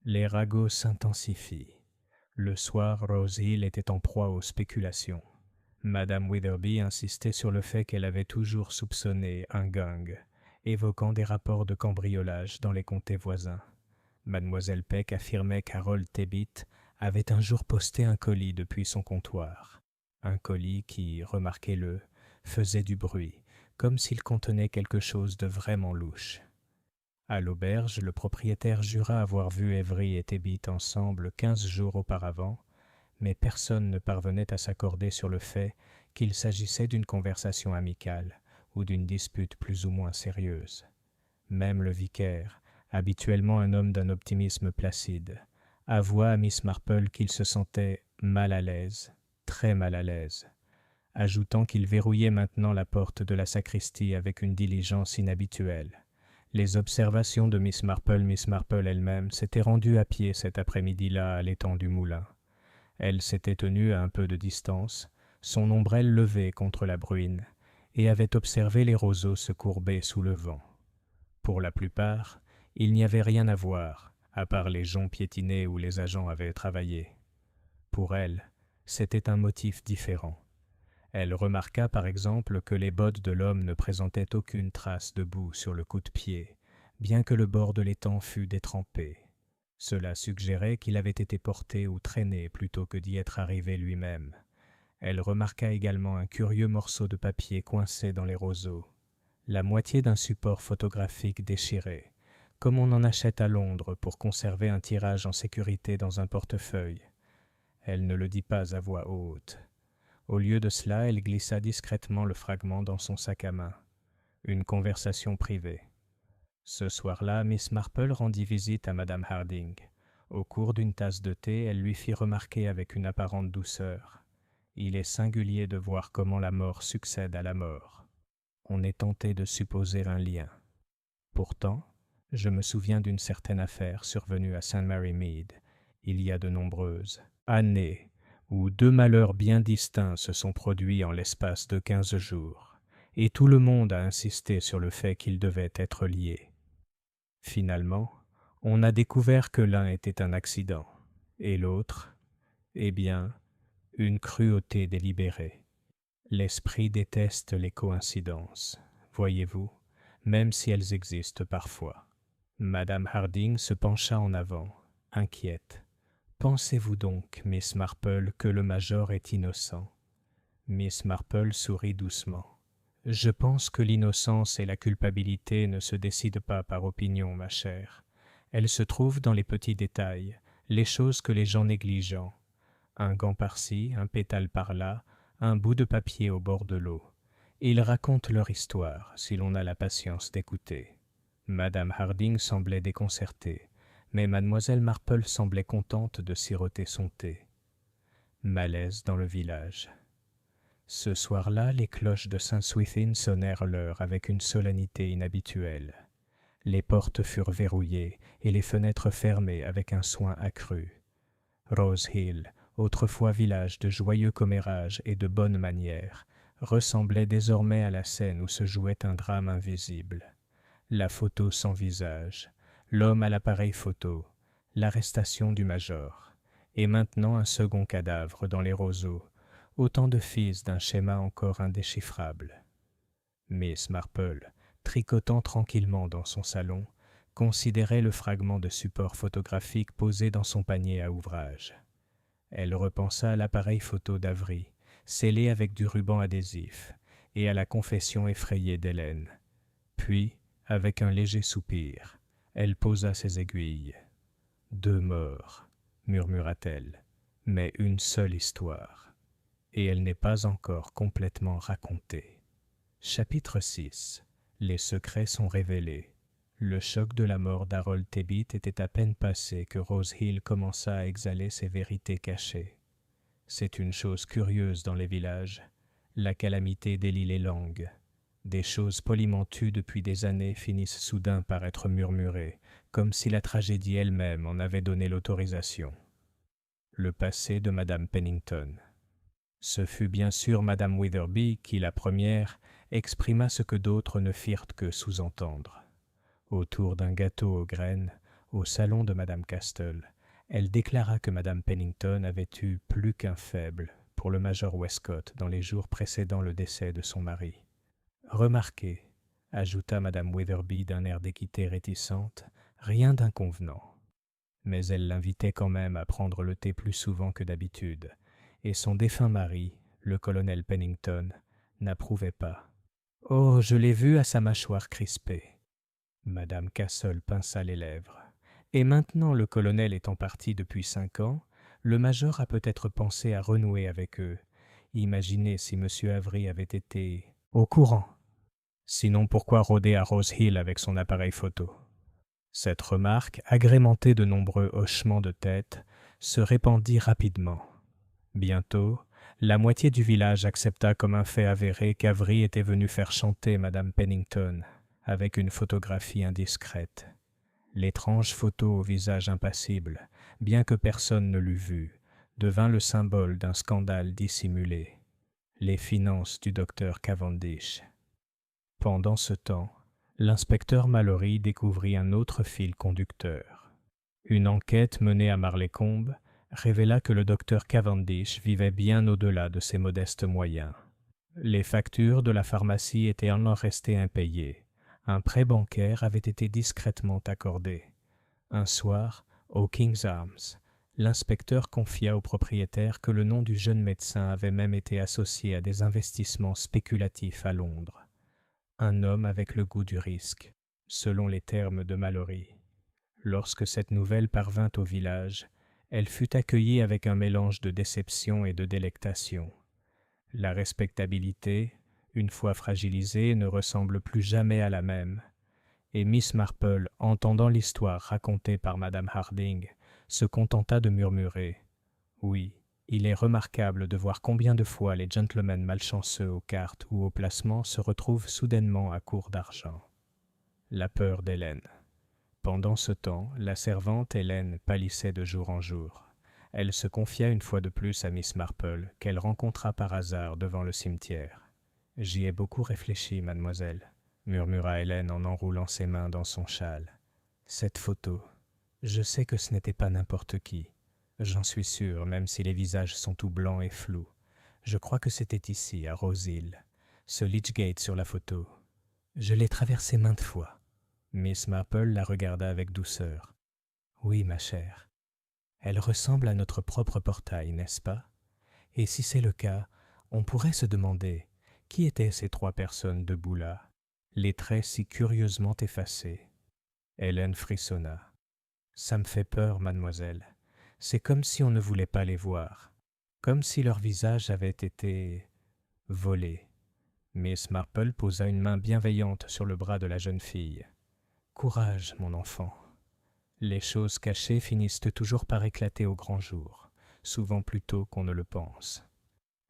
[SPEAKER 1] Les ragots s'intensifient. Le soir, Rose Hill était en proie aux spéculations. Madame Witherby insistait sur le fait qu'elle avait toujours soupçonné un gang, évoquant des rapports de cambriolage dans les comtés voisins. Mademoiselle Peck affirmait qu'Harold Tebbit avait un jour posté un colis depuis son comptoir. Un colis qui, remarquez-le, faisait du bruit, comme s'il contenait quelque chose de vraiment louche. À l'auberge, le propriétaire jura avoir vu Avery et Tebbit ensemble 15 jours auparavant, mais personne ne parvenait à s'accorder sur le fait qu'il s'agissait d'une conversation amicale ou d'une dispute plus ou moins sérieuse. Même le vicaire, habituellement un homme d'un optimisme placide, avoua à Miss Marple qu'il se sentait mal à l'aise, très mal à l'aise, ajoutant qu'il verrouillait maintenant la porte de la sacristie avec une diligence inhabituelle. Les observations de Miss Marple elle-même s'étaient rendues à pied cet après-midi-là à l'étang du moulin. Elle s'était tenue à un peu de distance, son ombrelle levée contre la bruine, et avait observé les roseaux se courber sous le vent. Pour la plupart, il n'y avait rien à voir, à part les joncs piétinés où les agents avaient travaillé. Pour elle, c'était un motif différent. Elle remarqua par exemple que les bottes de l'homme ne présentaient aucune trace de boue sur le coup-de-pied, bien que le bord de l'étang fût détrempé. Cela suggérait qu'il avait été porté ou traîné plutôt que d'y être arrivé lui-même. Elle remarqua également un curieux morceau de papier coincé dans les roseaux, la moitié d'un support photographique déchiré, comme on en achète à Londres pour conserver un tirage en sécurité dans un portefeuille. Elle ne le dit pas à voix haute. Au lieu de cela, elle glissa discrètement le fragment dans son sac à main. Une conversation privée. Ce soir-là, Miss Marple rendit visite à Madame Harding. Au cours d'une tasse de thé, elle lui fit remarquer avec une apparente douceur: « Il est singulier de voir comment la mort succède à la mort. On est tenté de supposer un lien. Pourtant, je me souviens d'une certaine affaire survenue à St. Mary Mead, il y a de nombreuses années, où deux malheurs bien distincts se sont produits en l'espace de 15 jours, et tout le monde a insisté sur le fait qu'ils devaient être liés. Finalement, on a découvert que l'un était un accident, et l'autre, eh bien, une cruauté délibérée. L'esprit déteste les coïncidences, voyez-vous, même si elles existent parfois. » Madame Harding se pencha en avant, inquiète. « Pensez-vous donc, Miss Marple, que le major est innocent ?» Miss Marple sourit doucement. « Je pense que l'innocence et la culpabilité ne se décident pas par opinion, ma chère. Elles se trouvent dans les petits détails, les choses que les gens négligent. Un gant par-ci, un pétale par-là, un bout de papier au bord de l'eau. Ils racontent leur histoire, si l'on a la patience d'écouter. » Madame Harding semblait déconcertée, mais Mademoiselle Marple semblait contente de siroter son thé. Malaise dans le village. Ce soir-là, les cloches de Saint-Swithin sonnèrent l'heure avec une solennité inhabituelle. Les portes furent verrouillées et les fenêtres fermées avec un soin accru. Rose Hill, autrefois village de joyeux commérages et de bonnes manières, ressemblait désormais à la scène où se jouait un drame invisible. La photo sans visage, l'homme à l'appareil photo, l'arrestation du major, et maintenant un second cadavre dans les roseaux, autant de fils d'un schéma encore indéchiffrable. Miss Marple, tricotant tranquillement dans son salon, considérait le fragment de support photographique posé dans son panier à ouvrage. Elle repensa à l'appareil photo d'Avery, scellé avec du ruban adhésif, et à la confession effrayée d'Hélène. Puis, avec un léger soupir, elle posa ses aiguilles. « 2 morts, murmura-t-elle, mais une seule histoire. Et elle n'est pas encore complètement racontée. » Chapitre 6. Les secrets sont révélés. Le choc de la mort d'Harold Tebbit était à peine passé que Rose Hill commença à exhaler ses vérités cachées. C'est une chose curieuse dans les villages. La calamité délie les langues. Des choses poliment tues depuis des années finissent soudain par être murmurées, comme si la tragédie elle-même en avait donné l'autorisation. Le passé de Madame Pennington. Ce fut bien sûr madame Witherby qui, la première, exprima ce que d'autres ne firent que sous-entendre. Autour d'un gâteau aux graines, au salon de madame Castle, elle déclara que madame Pennington avait eu plus qu'un faible pour le major Westcott dans les jours précédant le décès de son mari. Remarquez, ajouta madame Witherby d'un air d'équité réticente, rien d'inconvenant. Mais elle l'invitait quand même à prendre le thé plus souvent que d'habitude, et son défunt mari, le colonel Pennington, n'approuvait pas. « Oh, je l'ai vu à sa mâchoire crispée. » Madame Castle pinça les lèvres. « Et maintenant, le colonel étant parti depuis 5 ans, le major a peut-être pensé à renouer avec eux. Imaginez si M. Avery avait été au courant. Sinon, pourquoi rôder à Rose Hill avec son appareil photo ?» Cette remarque, agrémentée de nombreux hochements de tête, se répandit rapidement. Bientôt, la moitié du village accepta comme un fait avéré qu'Avery était venu faire chanter madame Pennington avec une photographie indiscrète. L'étrange photo au visage impassible, bien que personne ne l'eût vue, devint le symbole d'un scandale dissimulé, les finances du docteur Cavendish. Pendant ce temps, l'inspecteur Mallory découvrit un autre fil conducteur. Une enquête menée à Marleycombe révéla que le docteur Cavendish vivait bien au-delà de ses modestes moyens. Les factures de la pharmacie étaient alors restées impayées. Un prêt bancaire avait été discrètement accordé. Un soir, au King's Arms, l'inspecteur confia au propriétaire que le nom du jeune médecin avait même été associé à des investissements spéculatifs à Londres. Un homme avec le goût du risque, selon les termes de Mallory. Lorsque cette nouvelle parvint au village, elle fut accueillie avec un mélange de déception et de délectation. La respectabilité, une fois fragilisée, ne ressemble plus jamais à la même, et Miss Marple, entendant l'histoire racontée par madame Harding, se contenta de murmurer « Oui, il est remarquable de voir combien de fois les gentlemen malchanceux aux cartes ou au placement se retrouvent soudainement à court d'argent. » La peur d'Hélène. Pendant ce temps, la servante Hélène pâlissait de jour en jour. Elle se confia une fois de plus à Miss Marple, qu'elle rencontra par hasard devant le cimetière. « J'y ai beaucoup réfléchi, mademoiselle, » murmura Hélène en enroulant ses mains dans son châle. « Cette photo, je sais que ce n'était pas n'importe qui. J'en suis sûre, même si les visages sont tout blancs et flous. Je crois que c'était ici, à Rose Hill, ce Lychgate sur la photo. Je l'ai traversé maintes fois. » Miss Marple la regarda avec douceur. « Oui, ma chère. Elle ressemble à notre propre portail, n'est-ce pas? Et si c'est le cas, on pourrait se demander qui étaient ces 3 personnes debout là, les traits si curieusement effacés. » Hélène frissonna. « Ça me fait peur, mademoiselle. C'est comme si on ne voulait pas les voir, comme si leur visage avait été volé. » Miss Marple posa une main bienveillante sur le bras de la jeune fille. « Courage, mon enfant. Les choses cachées finissent toujours par éclater au grand jour, souvent plus tôt qu'on ne le pense. »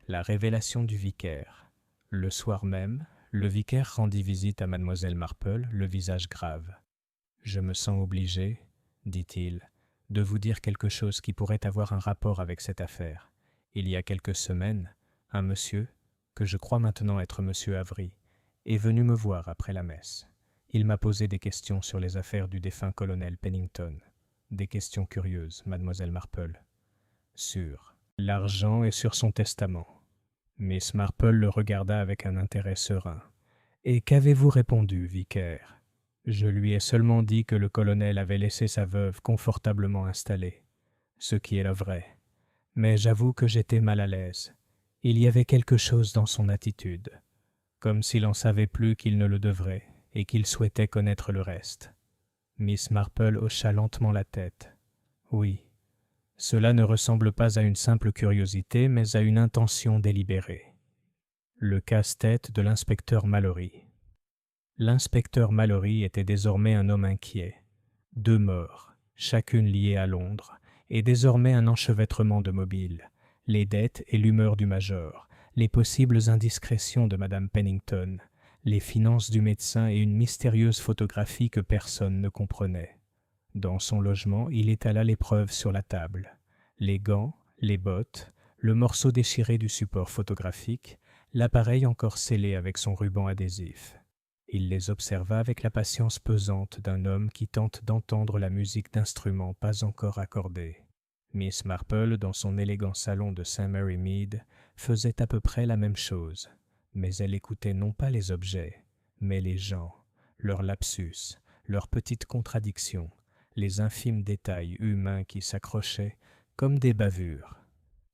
[SPEAKER 1] La révélation du vicaire. Le soir même, le vicaire rendit visite à mademoiselle Marple, le visage grave. « Je me sens obligé, dit-il, de vous dire quelque chose qui pourrait avoir un rapport avec cette affaire. Il y a quelques semaines, un monsieur, que je crois maintenant être monsieur Avery, est venu me voir après la messe. Il m'a posé des questions sur les affaires du défunt colonel Pennington. Des questions curieuses, mademoiselle Marple. Sur l'argent et sur son testament. » Miss Marple le regarda avec un intérêt serein. « Et qu'avez-vous répondu, vicaire ? » « Je lui ai seulement dit que le colonel avait laissé sa veuve confortablement installée, ce qui est le vrai. Mais j'avoue que j'étais mal à l'aise. Il y avait quelque chose dans son attitude, comme s'il en savait plus qu'il ne le devrait et qu'il souhaitait connaître le reste. » Miss Marple hocha lentement la tête. « Oui, cela ne ressemble pas à une simple curiosité, mais à une intention délibérée. » Le casse-tête de l'inspecteur Mallory. L'inspecteur Mallory était désormais un homme inquiet. 2 morts, chacune liée à Londres, et désormais un enchevêtrement de mobiles, les dettes et l'humeur du major, les possibles indiscrétions de madame Pennington, les finances du médecin et une mystérieuse photographie que personne ne comprenait. Dans son logement, il étala les preuves sur la table. Les gants, les bottes, le morceau déchiré du support photographique, l'appareil encore scellé avec son ruban adhésif. Il les observa avec la patience pesante d'un homme qui tente d'entendre la musique d'instruments pas encore accordés. Miss Marple, dans son élégant salon de St. Mary Mead, faisait à peu près la même chose, mais elle écoutait non pas les objets, mais les gens, leurs lapsus, leurs petites contradictions, les infimes détails humains qui s'accrochaient comme des bavures.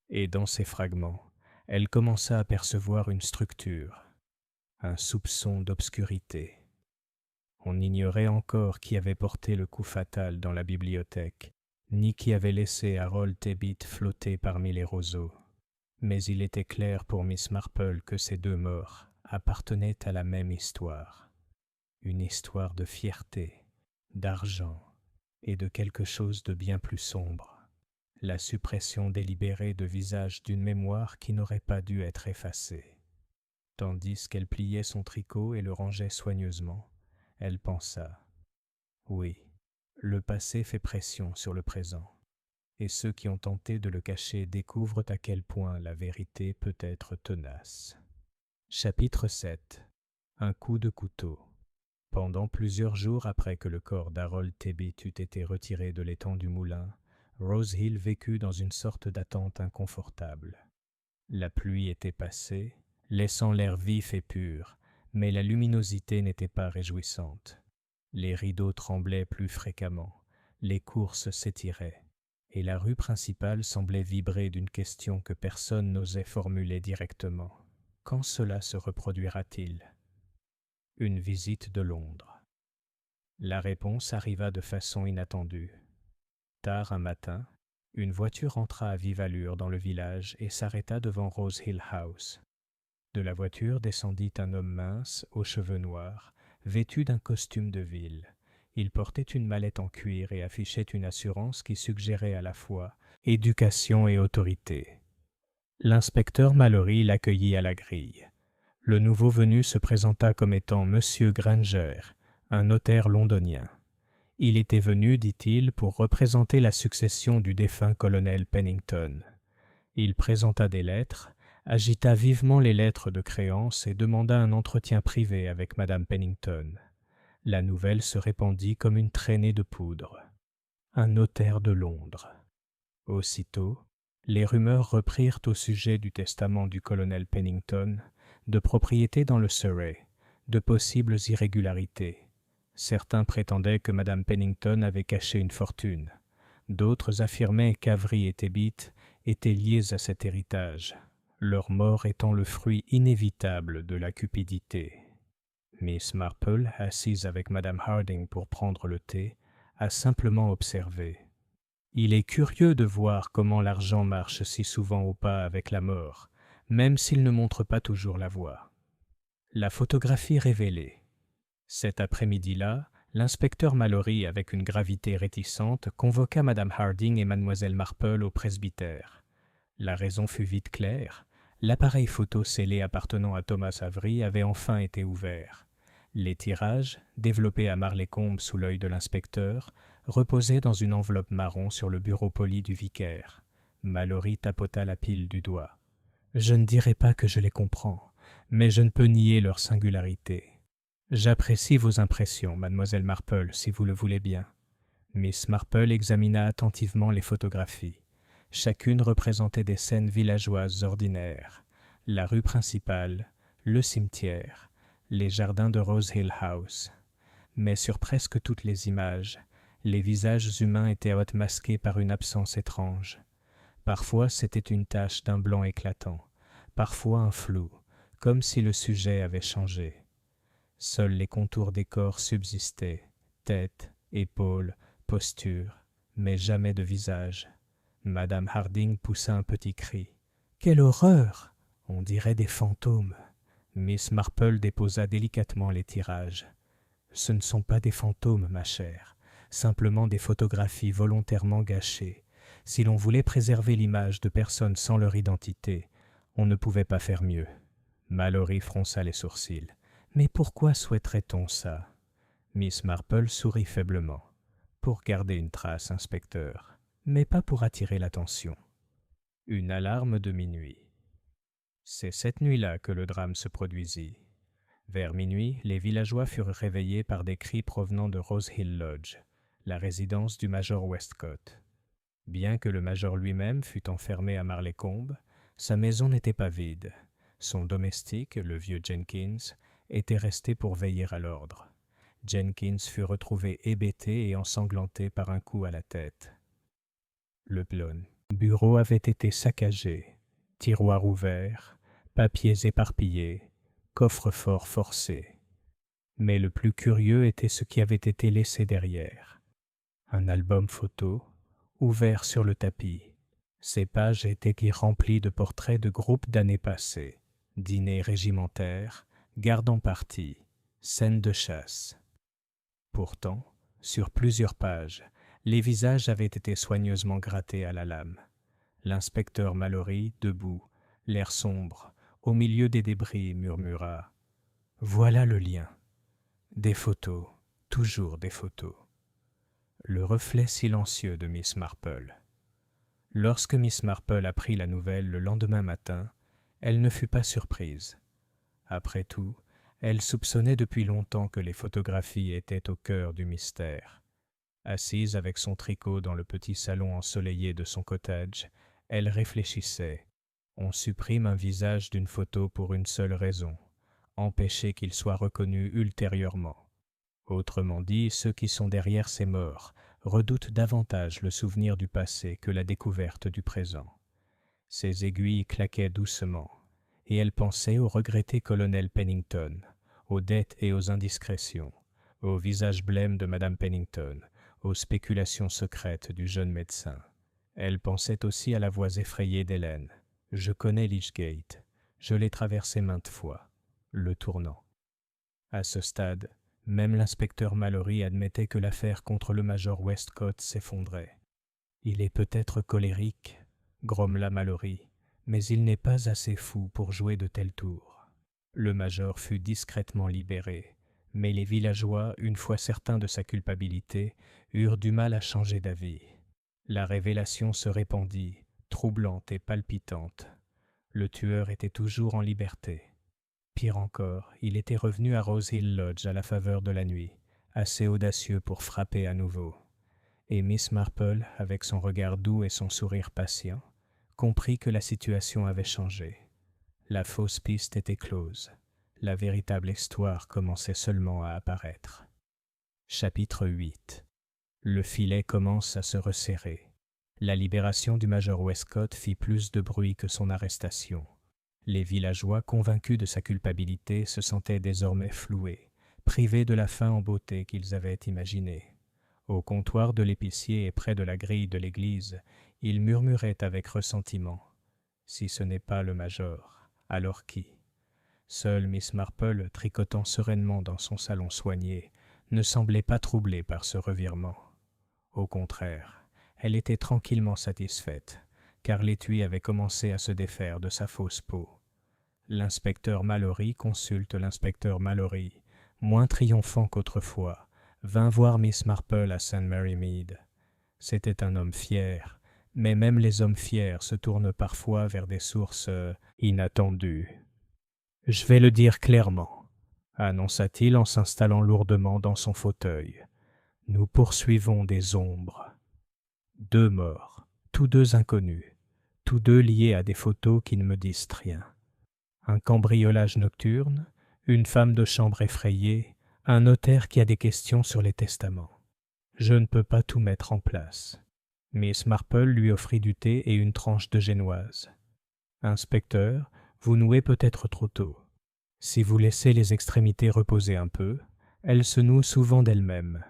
[SPEAKER 1] Et dans ces fragments, elle commença à percevoir une structure, un soupçon d'obscurité. On ignorait encore qui avait porté le coup fatal dans la bibliothèque, ni qui avait laissé Harold Tebbit flotter parmi les roseaux. Mais il était clair pour Miss Marple que ces deux morts appartenaient à la même histoire. Une histoire de fierté, d'argent et de quelque chose de bien plus sombre. La suppression délibérée de visage d'une mémoire qui n'aurait pas dû être effacée. Tandis qu'elle pliait son tricot et le rangeait soigneusement, elle pensa « Oui, le passé fait pression sur le présent, et ceux qui ont tenté de le cacher découvrent à quel point la vérité peut être tenace. » Chapitre 7. Un coup de couteau. Pendant plusieurs jours après que le corps d'Harold Tebbit eut été retiré de l'étang du moulin, Rose Hill vécut dans une sorte d'attente inconfortable. La pluie était passée, laissant l'air vif et pur, mais la luminosité n'était pas réjouissante. Les rideaux tremblaient plus fréquemment, les courses s'étiraient, et la rue principale semblait vibrer d'une question que personne n'osait formuler directement. Quand cela se reproduira-t-il ? Une visite de Londres. La réponse arriva de façon inattendue. Tard un matin, une voiture entra à vive allure dans le village et s'arrêta devant Rose Hill House. De la voiture descendit un homme mince, aux cheveux noirs, vêtu d'un costume de ville. Il portait une mallette en cuir et affichait une assurance qui suggérait à la fois éducation et autorité. L'inspecteur Mallory l'accueillit à la grille. Le nouveau venu se présenta comme étant Monsieur Granger, un notaire londonien. Il était venu, dit-il, pour représenter la succession du défunt colonel Pennington. Il présenta des lettres, agita vivement les lettres de créance et demanda un entretien privé avec Madame Pennington. La nouvelle se répandit comme une traînée de poudre. Un notaire de Londres. Aussitôt, les rumeurs reprirent au sujet du testament du colonel Pennington, de propriétés dans le Surrey, de possibles irrégularités. Certains prétendaient que Madame Pennington avait caché une fortune. D'autres affirmaient qu'Avery et Tebbit étaient liés à cet héritage, leur mort étant le fruit inévitable de la cupidité. Miss Marple, assise avec Madame Harding pour prendre le thé, a simplement observé. Il est curieux de voir comment l'argent marche si souvent au pas avec la mort, même s'il ne montre pas toujours la voie. La photographie révélée. Cet après-midi-là, l'inspecteur Mallory, avec une gravité réticente, convoqua Madame Harding et Mademoiselle Marple au presbytère. La raison fut vite claire. L'appareil photo scellé appartenant à Thomas Avery avait enfin été ouvert. Les tirages, développés à Marleycombe sous l'œil de l'inspecteur, reposaient dans une enveloppe marron sur le bureau poli du vicaire. Mallory tapota la pile du doigt. « Je ne dirai pas que je les comprends, mais je ne peux nier leur singularité. J'apprécie vos impressions, mademoiselle Marple, si vous le voulez bien. » Miss Marple examina attentivement les photographies. Chacune représentait des scènes villageoises ordinaires, la rue principale, le cimetière, les jardins de Rose Hill House. Mais sur presque toutes les images, les visages humains étaient masqués par une absence étrange. Parfois c'était une tache d'un blanc éclatant, parfois un flou, comme si le sujet avait changé. Seuls les contours des corps subsistaient, tête, épaules, posture, mais jamais de visage. Madame Harding poussa un petit cri. « Quelle horreur ! On dirait des fantômes. » Miss Marple déposa délicatement les tirages. « Ce ne sont pas des fantômes, ma chère, simplement des photographies volontairement gâchées. Si l'on voulait préserver l'image de personnes sans leur identité, on ne pouvait pas faire mieux. » Mallory fronça les sourcils. « Mais pourquoi souhaiterait-on ça ?» Miss Marple sourit faiblement. « Pour garder une trace, inspecteur, mais pas pour attirer l'attention. » Une alarme de minuit. C'est cette nuit-là que le drame se produisit. Vers minuit, les villageois furent réveillés par des cris provenant de Rose Hill Lodge, la résidence du major Westcott. Bien que le major lui-même fût enfermé à Marleycombe, sa maison n'était pas vide. Son domestique, le vieux Jenkins, était resté pour veiller à l'ordre. Jenkins fut retrouvé hébété et ensanglanté par un coup à la tête. Le bureau avait été saccagé, tiroirs ouverts, papiers éparpillés, coffre-fort forcé. Mais le plus curieux était ce qui avait été laissé derrière. Un album photo, ouvert sur le tapis. Ces pages étaient remplies de portraits de groupes d'années passées, dîners régimentaires, gardes en partie, scènes de chasse. Pourtant, sur plusieurs pages, les visages avaient été soigneusement grattés à la lame. L'inspecteur Mallory, debout, l'air sombre, au milieu des débris, murmura « Voilà le lien. Des photos, toujours des photos. » Le reflet silencieux de Miss Marple. Lorsque Miss Marple apprit la nouvelle le lendemain matin, elle ne fut pas surprise. Après tout, elle soupçonnait depuis longtemps que les photographies étaient au cœur du mystère. Assise avec son tricot dans le petit salon ensoleillé de son cottage, elle réfléchissait. On supprime un visage d'une photo pour une seule raison, empêcher qu'il soit reconnu ultérieurement. Autrement dit, ceux qui sont derrière ces morts redoutent davantage le souvenir du passé que la découverte du présent. Ses aiguilles claquaient doucement, et elle pensait au regretté colonel Pennington, aux dettes et aux indiscrétions, au visage blême de Madame Pennington, aux spéculations secrètes du jeune médecin. Elle pensait aussi à la voix effrayée d'Hélène. « Je connais Lychgate. Je l'ai traversé maintes fois. » Le tournant. À ce stade, même l'inspecteur Mallory admettait que l'affaire contre le major Westcott s'effondrait. « Il est peut-être colérique, » grommela Mallory, « mais il n'est pas assez fou pour jouer de tels tours. » Le major fut discrètement libéré, mais les villageois, une fois certains de sa culpabilité, eurent du mal à changer d'avis. La révélation se répandit, troublante et palpitante. Le tueur était toujours en liberté. Pire encore, il était revenu à Rose Hill Lodge à la faveur de la nuit, assez audacieux pour frapper à nouveau. Et Miss Marple, avec son regard doux et son sourire patient, comprit que la situation avait changé. La fausse piste était close. La véritable histoire commençait seulement à apparaître. Chapitre 8. Le filet commence à se resserrer. La libération du major Westcott fit plus de bruit que son arrestation. Les villageois, convaincus de sa culpabilité, se sentaient désormais floués, privés de la fin en beauté qu'ils avaient imaginée. Au comptoir de l'épicier et près de la grille de l'église, ils murmuraient avec ressentiment. Si ce n'est pas le major, alors qui ? Seule Miss Marple, tricotant sereinement dans son salon soigné, ne semblait pas troublée par ce revirement. Au contraire, elle était tranquillement satisfaite, car l'étui avait commencé à se défaire de sa fausse peau. L'inspecteur Mallory consulte l'inspecteur Mallory, moins triomphant qu'autrefois, vint voir Miss Marple à St. Mary Mead. C'était un homme fier, mais même les hommes fiers se tournent parfois vers des sources inattendues. « Je vais le dire clairement, » annonça-t-il en s'installant lourdement dans son fauteuil. « Nous poursuivons des ombres. 2 morts, tous 2 inconnus, tous 2 liés à des photos qui ne me disent rien. Un cambriolage nocturne, une femme de chambre effrayée, un notaire qui a des questions sur les testaments. Je ne peux pas tout mettre en place. » Miss Marple lui offrit du thé et une tranche de génoise. « Inspecteur, vous nouez peut-être trop tôt. Si vous laissez les extrémités reposer un peu, elles se nouent souvent d'elles-mêmes. »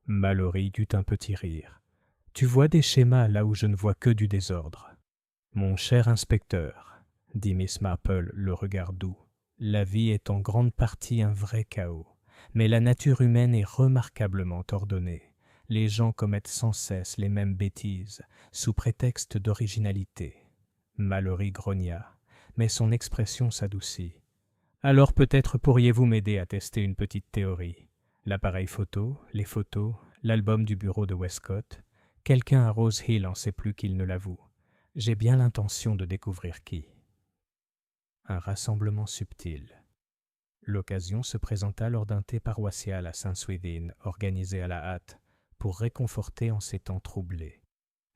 [SPEAKER 1] Mallory dut un petit rire. « Tu vois des schémas là où je ne vois que du désordre. »« Mon cher inspecteur, » dit Miss Marple, le regard doux, « la vie est en grande partie un vrai chaos, mais la nature humaine est remarquablement ordonnée. Les gens commettent sans cesse les mêmes bêtises, sous prétexte d'originalité. » Mallory grogna, mais son expression s'adoucit. « Alors peut-être pourriez-vous m'aider à tester une petite théorie. L'appareil photo, les photos, l'album du bureau de Westcott. Quelqu'un à Rose Hill en sait plus qu'il ne l'avoue. J'ai bien l'intention de découvrir qui. » Un rassemblement subtil. L'occasion se présenta lors d'un thé paroissial à Saint-Swithin, organisé à la hâte, pour réconforter en ces temps troublés.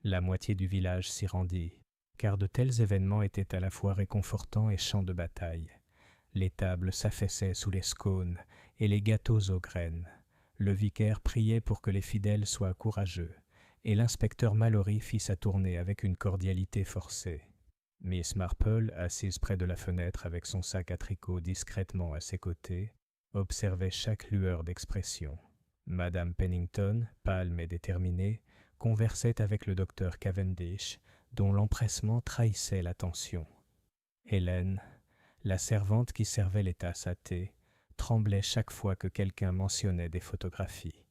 [SPEAKER 1] La moitié du village s'y rendit, car de tels événements étaient à la fois réconfortants et champs de bataille. Les tables s'affaissaient sous les scônes et les gâteaux aux graines. Le vicaire priait pour que les fidèles soient courageux, et l'inspecteur Mallory fit sa tournée avec une cordialité forcée. Miss Marple, assise près de la fenêtre avec son sac à tricot discrètement à ses côtés, observait chaque lueur d'expression. Madame Pennington, pâle mais déterminée, conversait avec le docteur Cavendish, dont l'empressement trahissait l'attention. Hélène, la servante qui servait les tasses à thé, tremblait chaque fois que quelqu'un mentionnait des photographies.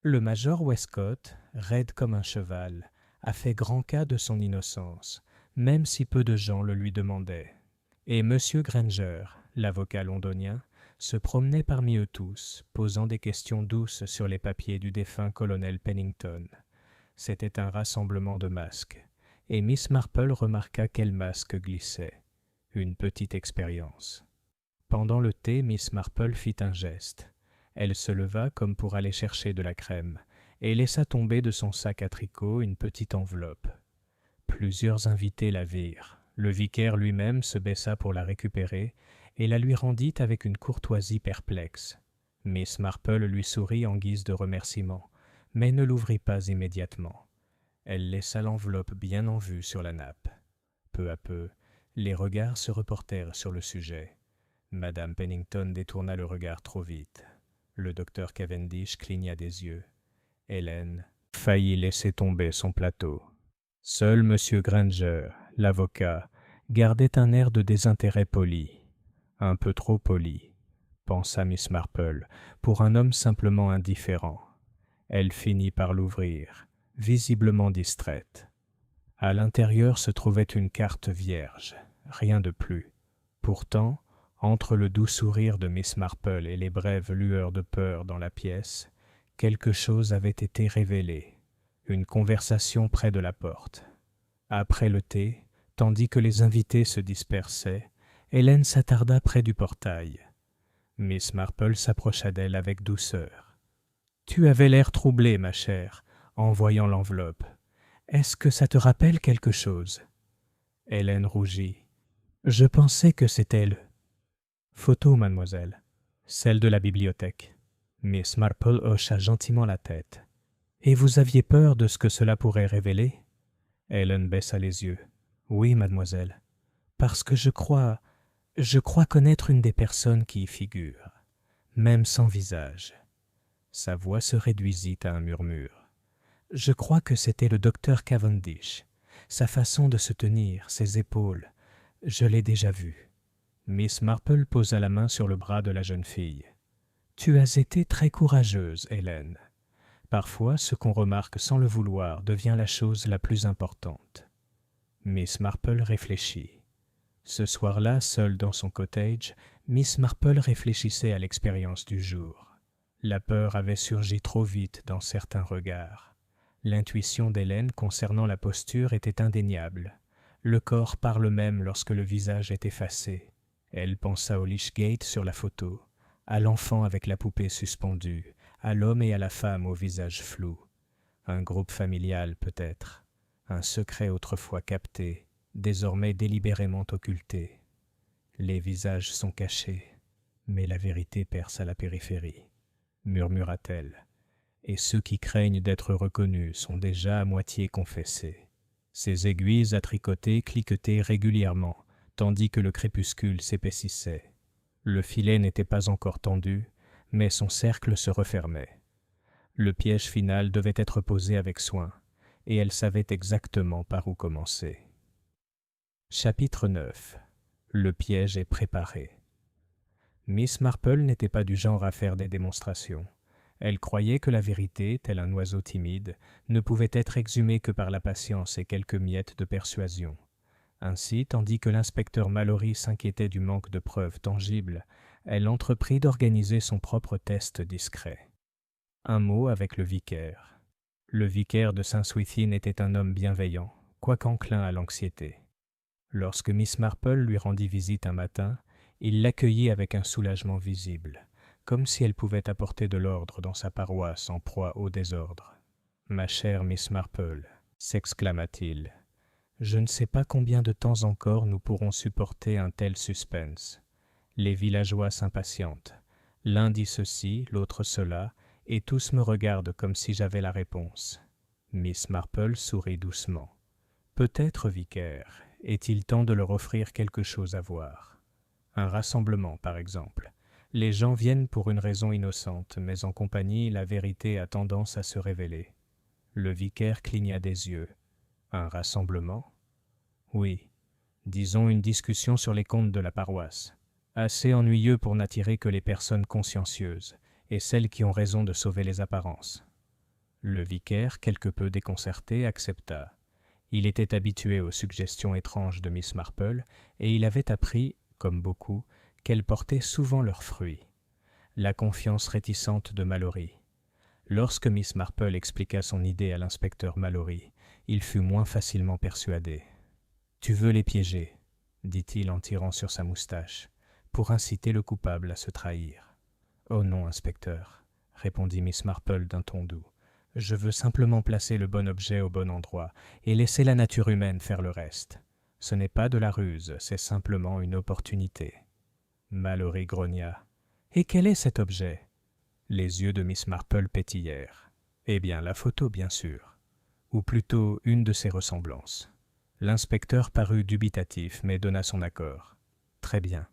[SPEAKER 1] Le major Westcott, raide comme un cheval, a fait grand cas de son innocence, même si peu de gens le lui demandaient. Et M. Granger, l'avocat londonien, se promenait parmi eux tous, posant des questions douces sur les papiers du défunt colonel Pennington. C'était un rassemblement de masques, et Miss Marple remarqua quel masque glissait. Une petite expérience. Pendant le thé, Miss Marple fit un geste. Elle se leva comme pour aller chercher de la crème, et laissa tomber de son sac à tricot une petite enveloppe. Plusieurs invités la virent. Le vicaire lui-même se baissa pour la récupérer et la lui rendit avec une courtoisie perplexe. Miss Marple lui sourit en guise de remerciement, mais ne l'ouvrit pas immédiatement. Elle laissa l'enveloppe bien en vue sur la nappe. Peu à peu, les regards se reportèrent sur le sujet. Madame Pennington détourna le regard trop vite. Le docteur Cavendish cligna des yeux. Hélène faillit laisser tomber son plateau. Seul M. Granger, l'avocat, gardait un air de désintérêt poli. Un peu trop poli, pensa Miss Marple, pour un homme simplement indifférent. Elle finit par l'ouvrir, visiblement distraite. À l'intérieur se trouvait une carte vierge, rien de plus. Pourtant, entre le doux sourire de Miss Marple et les brèves lueurs de peur dans la pièce, quelque chose avait été révélé. Une conversation près de la porte. Après le thé, tandis que les invités se dispersaient, Hélène s'attarda près du portail. Miss Marple s'approcha d'elle avec douceur. « Tu avais l'air troublée, ma chère, en voyant l'enveloppe. Est-ce que ça te rappelle quelque chose ?» Hélène rougit. « Je pensais que c'était le... » « Photo, mademoiselle. Celle de la bibliothèque. » Miss Marple hocha gentiment la tête. « Et vous aviez peur de ce que cela pourrait révéler ?» Hélène baissa les yeux. « Oui, mademoiselle. Parce que je crois connaître une des personnes qui y figurent, même sans visage. » Sa voix se réduisit à un murmure. « Je crois que c'était le docteur Cavendish. Sa façon de se tenir, ses épaules, je l'ai déjà vu. » Miss Marple posa la main sur le bras de la jeune fille. « Tu as été très courageuse, Hélène. Parfois, ce qu'on remarque sans le vouloir devient la chose la plus importante. » Miss Marple réfléchit. Ce soir-là, seule dans son cottage, Miss Marple réfléchissait à l'expérience du jour. La peur avait surgi trop vite dans certains regards. L'intuition d'Hélène concernant la posture était indéniable. Le corps parle même lorsque le visage est effacé. Elle pensa au Lychgate sur la photo, à l'enfant avec la poupée suspendue, à l'homme et à la femme au visage flou. Un groupe familial peut-être, un secret autrefois capté, désormais délibérément occulté. Les visages sont cachés, mais la vérité perce à la périphérie, murmura-t-elle, et ceux qui craignent d'être reconnus sont déjà à moitié confessés. Ses aiguilles à tricoter cliquetaient régulièrement, tandis que le crépuscule s'épaississait. Le filet n'était pas encore tendu, mais son cercle se refermait. Le piège final devait être posé avec soin, et elle savait exactement par où commencer. Chapitre 9. Le piège est préparé. Miss Marple n'était pas du genre à faire des démonstrations. Elle croyait que la vérité, tel un oiseau timide, ne pouvait être exhumée que par la patience et quelques miettes de persuasion. Ainsi, tandis que l'inspecteur Mallory s'inquiétait du manque de preuves tangibles, elle entreprit d'organiser son propre test discret. Un mot avec le vicaire. Le vicaire de Saint-Swithin était un homme bienveillant, quoiqu'enclin à l'anxiété. Lorsque Miss Marple lui rendit visite un matin, il l'accueillit avec un soulagement visible, comme si elle pouvait apporter de l'ordre dans sa paroisse en proie au désordre. « Ma chère Miss Marple, s'exclama-t-il, je ne sais pas combien de temps encore nous pourrons supporter un tel suspense. Les villageois s'impatientent. L'un dit ceci, l'autre cela, et tous me regardent comme si j'avais la réponse. » Miss Marple sourit doucement. « Peut-être, vicaire, est-il temps de leur offrir quelque chose à voir. Un rassemblement, par exemple. Les gens viennent pour une raison innocente, mais en compagnie, la vérité a tendance à se révéler. » Le vicaire cligna des yeux. « Un rassemblement ? » ?»« Oui. Disons une discussion sur les comptes de la paroisse. Assez ennuyeux pour n'attirer que les personnes consciencieuses, et celles qui ont raison de sauver les apparences. » Le vicaire, quelque peu déconcerté, accepta. Il était habitué aux suggestions étranges de Miss Marple, et il avait appris, comme beaucoup, qu'elles portaient souvent leurs fruits. La confiance réticente de Mallory. Lorsque Miss Marple expliqua son idée à l'inspecteur Mallory, il fut moins facilement persuadé. « Tu veux les piéger, » dit-il en tirant sur sa moustache, « pour inciter le coupable à se trahir. »« Oh non, inspecteur, » répondit Miss Marple d'un ton doux. « Je veux simplement placer le bon objet au bon endroit et laisser la nature humaine faire le reste. Ce n'est pas de la ruse, c'est simplement une opportunité. » Mallory grogna. « Et quel est cet objet ?» Les yeux de Miss Marple pétillèrent. « Eh bien, la photo, bien sûr. Ou plutôt, une de ses ressemblances. » L'inspecteur parut dubitatif, mais donna son accord. « Très bien.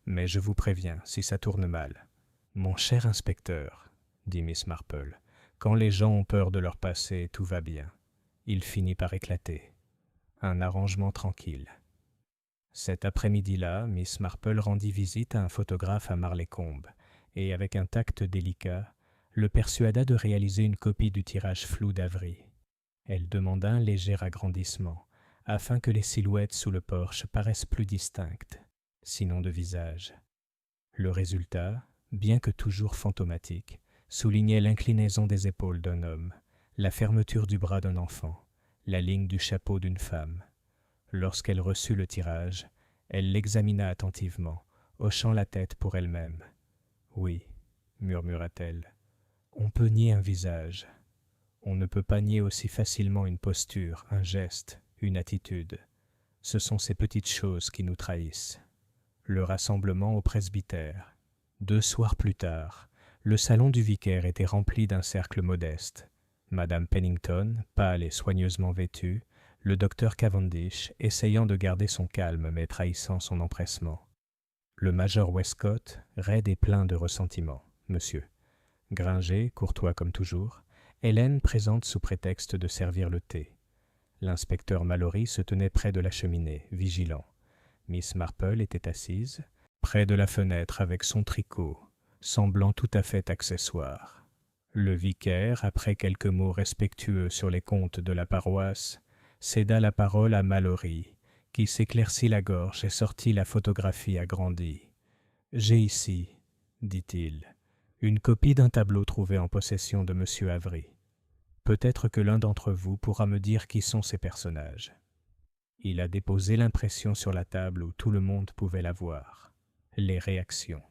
[SPEAKER 1] Mais je vous préviens, si ça tourne mal. »« Mon cher inspecteur, » dit Miss Marple, « quand les gens ont peur de leur passé, tout va bien. » Il finit par éclater. Un arrangement tranquille. Cet après-midi-là, Miss Marple rendit visite à un photographe à Marleycombe, et avec un tact délicat, le persuada de réaliser une copie du tirage flou d'Avery. Elle demanda un léger agrandissement, afin que les silhouettes sous le porche paraissent plus distinctes, sinon de visage. Le résultat, bien que toujours fantomatique, soulignait l'inclinaison des épaules d'un homme, la fermeture du bras d'un enfant, la ligne du chapeau d'une femme. Lorsqu'elle reçut le tirage, elle l'examina attentivement, hochant la tête pour elle-même. « Oui, » murmura-t-elle, « on peut nier un visage. On ne peut pas nier aussi facilement une posture, un geste, une attitude. Ce sont ces petites choses qui nous trahissent. » Le rassemblement au presbytère. 2 soirs plus tard, le salon du vicaire était rempli d'un cercle modeste. Madame Pennington, pâle et soigneusement vêtue, le docteur Cavendish, essayant de garder son calme mais trahissant son empressement. Le major Westcott, raide et plein de ressentiment. Monsieur. Gringer, courtois comme toujours. Hélène présente sous prétexte de servir le thé. L'inspecteur Mallory se tenait près de la cheminée, vigilant. Miss Marple était assise, près de la fenêtre avec son tricot, semblant tout à fait accessoire. Le vicaire, après quelques mots respectueux sur les comptes de la paroisse, céda la parole à Mallory, qui s'éclaircit la gorge et sortit la photographie agrandie. « J'ai ici, » dit-il, « une copie d'un tableau trouvé en possession de M. Avery. Peut-être que l'un d'entre vous pourra me dire qui sont ces personnages. » Il a déposé l'impression sur la table où tout le monde pouvait la voir. Les réactions.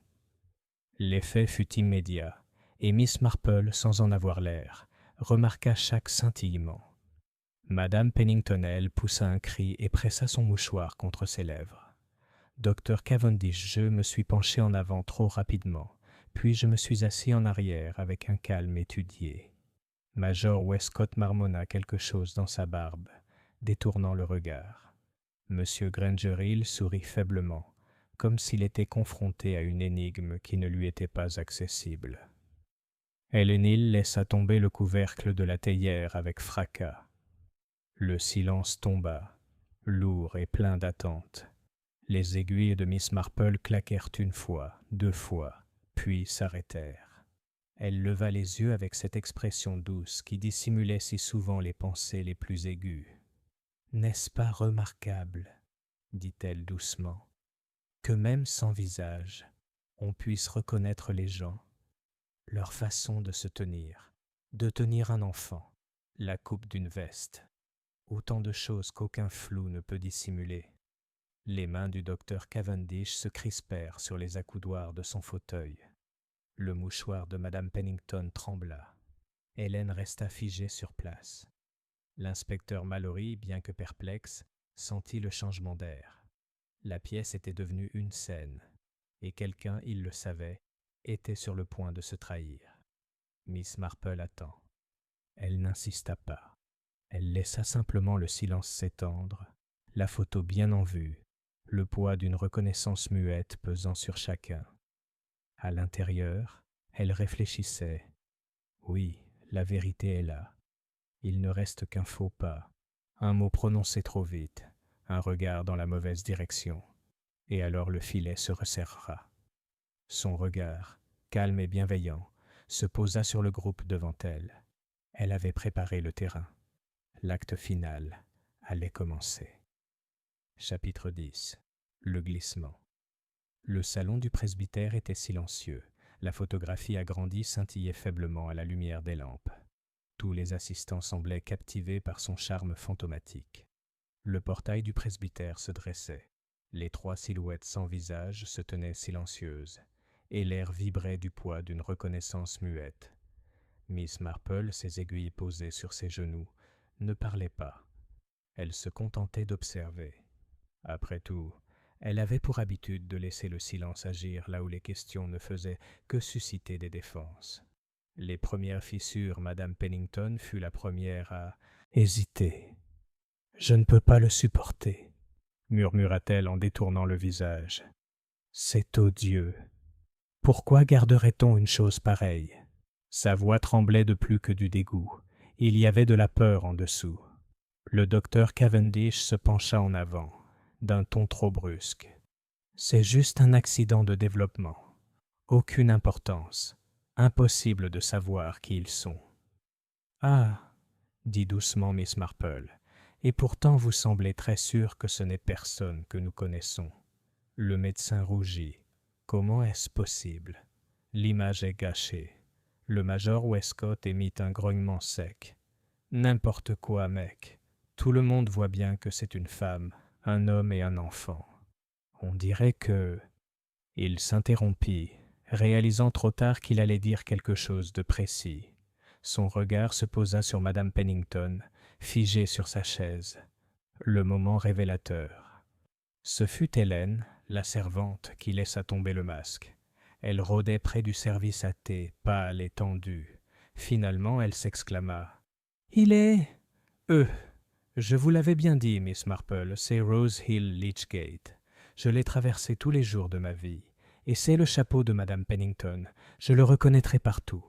[SPEAKER 1] L'effet fut immédiat, et Miss Marple, sans en avoir l'air, remarqua chaque scintillement. Madame Pennington poussa un cri et pressa son mouchoir contre ses lèvres. Docteur Cavendish, je me suis penché en avant trop rapidement, puis je me suis assis en arrière avec un calme étudié. Major Westcott marmonna quelque chose dans sa barbe, détournant le regard. Monsieur Granger-Hill sourit faiblement, comme s'il était confronté à une énigme qui ne lui était pas accessible. Helen Hill laissa tomber le couvercle de la théière avec fracas. Le silence tomba, lourd et plein d'attente. Les aiguilles de Miss Marple claquèrent une fois, 2 fois, puis s'arrêtèrent. Elle leva les yeux avec cette expression douce qui dissimulait si souvent les pensées les plus aiguës. « N'est-ce pas remarquable, » dit-elle doucement, « que même sans visage, on puisse reconnaître les gens, leur façon de se tenir, de tenir un enfant, la coupe d'une veste. Autant de choses qu'aucun flou ne peut dissimuler. Les mains du docteur Cavendish se crispèrent sur les accoudoirs de son fauteuil. Le mouchoir de Madame Pennington trembla. Hélène resta figée sur place. L'inspecteur Mallory, bien que perplexe, sentit le changement d'air. La pièce était devenue une scène, et quelqu'un, il le savait, était sur le point de se trahir. Miss Marple attend. Elle n'insista pas. Elle laissa simplement le silence s'étendre, la photo bien en vue, le poids d'une reconnaissance muette pesant sur chacun. À l'intérieur, elle réfléchissait. Oui, la vérité est là. Il ne reste qu'un faux pas, un mot prononcé trop vite, un regard dans la mauvaise direction, et alors le filet se resserrera. Son regard, calme et bienveillant, se posa sur le groupe devant elle. Elle avait préparé le terrain. L'acte final allait commencer. Chapitre 10. Le glissement. Le salon du presbytère était silencieux. La photographie agrandie scintillait faiblement à la lumière des lampes. Tous les assistants semblaient captivés par son charme fantomatique. Le portail du presbytère se dressait. Les 3 silhouettes sans visage se tenaient silencieuses, et l'air vibrait du poids d'une reconnaissance muette. Miss Marple, ses aiguilles posées sur ses genoux, ne parlait pas. Elle se contentait d'observer. Après tout, elle avait pour habitude de laisser le silence agir là où les questions ne faisaient que susciter des défenses. Les premières fissures, Madame Pennington fut la première à hésiter. « Je ne peux pas le supporter, » murmura-t-elle en détournant le visage. « C'est odieux. Pourquoi garderait-on une chose pareille ?» Sa voix tremblait de plus que du dégoût. Il y avait de la peur en dessous. Le docteur Cavendish se pencha en avant, d'un ton trop brusque. « C'est juste un accident de développement. Aucune importance. Impossible de savoir qui ils sont. »« Ah, » dit doucement Miss Marple, « et pourtant vous semblez très sûr que ce n'est personne que nous connaissons. » Le médecin rougit. « Comment est-ce possible? L'image est gâchée. » Le major Westcott émit un grognement sec. « N'importe quoi, mec. Tout le monde voit bien que c'est une femme, un homme et un enfant. On dirait que... » Il s'interrompit, réalisant trop tard qu'il allait dire quelque chose de précis. Son regard se posa sur Madame Pennington, figée sur sa chaise. Le moment révélateur. Ce fut Hélène, la servante, qui laissa tomber le masque. Elle rôdait près du service à thé, pâle et tendue. Finalement, elle s'exclama. « Il est... Je vous l'avais bien dit, Miss Marple, c'est Rose Hill Leachgate. Je l'ai traversé tous les jours de ma vie. Et c'est le chapeau de Madame Pennington. Je le reconnaîtrai partout. »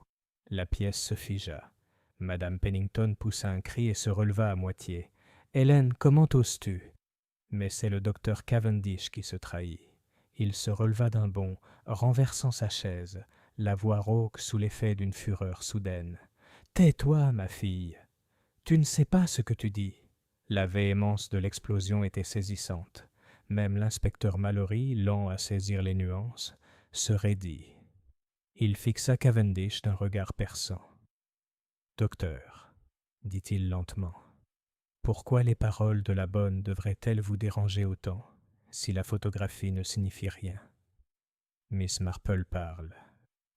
[SPEAKER 1] La pièce se figea. Madame Pennington poussa un cri et se releva à moitié. « Hélène, comment oses-tu » Mais c'est le docteur Cavendish qui se trahit. Il se releva d'un bond, renversant sa chaise, la voix rauque sous l'effet d'une fureur soudaine. « Tais-toi, ma fille. Tu ne sais pas ce que tu dis. » La véhémence de l'explosion était saisissante. Même l'inspecteur Mallory, lent à saisir les nuances, se raidit. Il fixa Cavendish d'un regard perçant. « Docteur, » dit-il lentement, « pourquoi les paroles de la bonne devraient-elles vous déranger autant, si la photographie ne signifie rien ?» Miss Marple parle.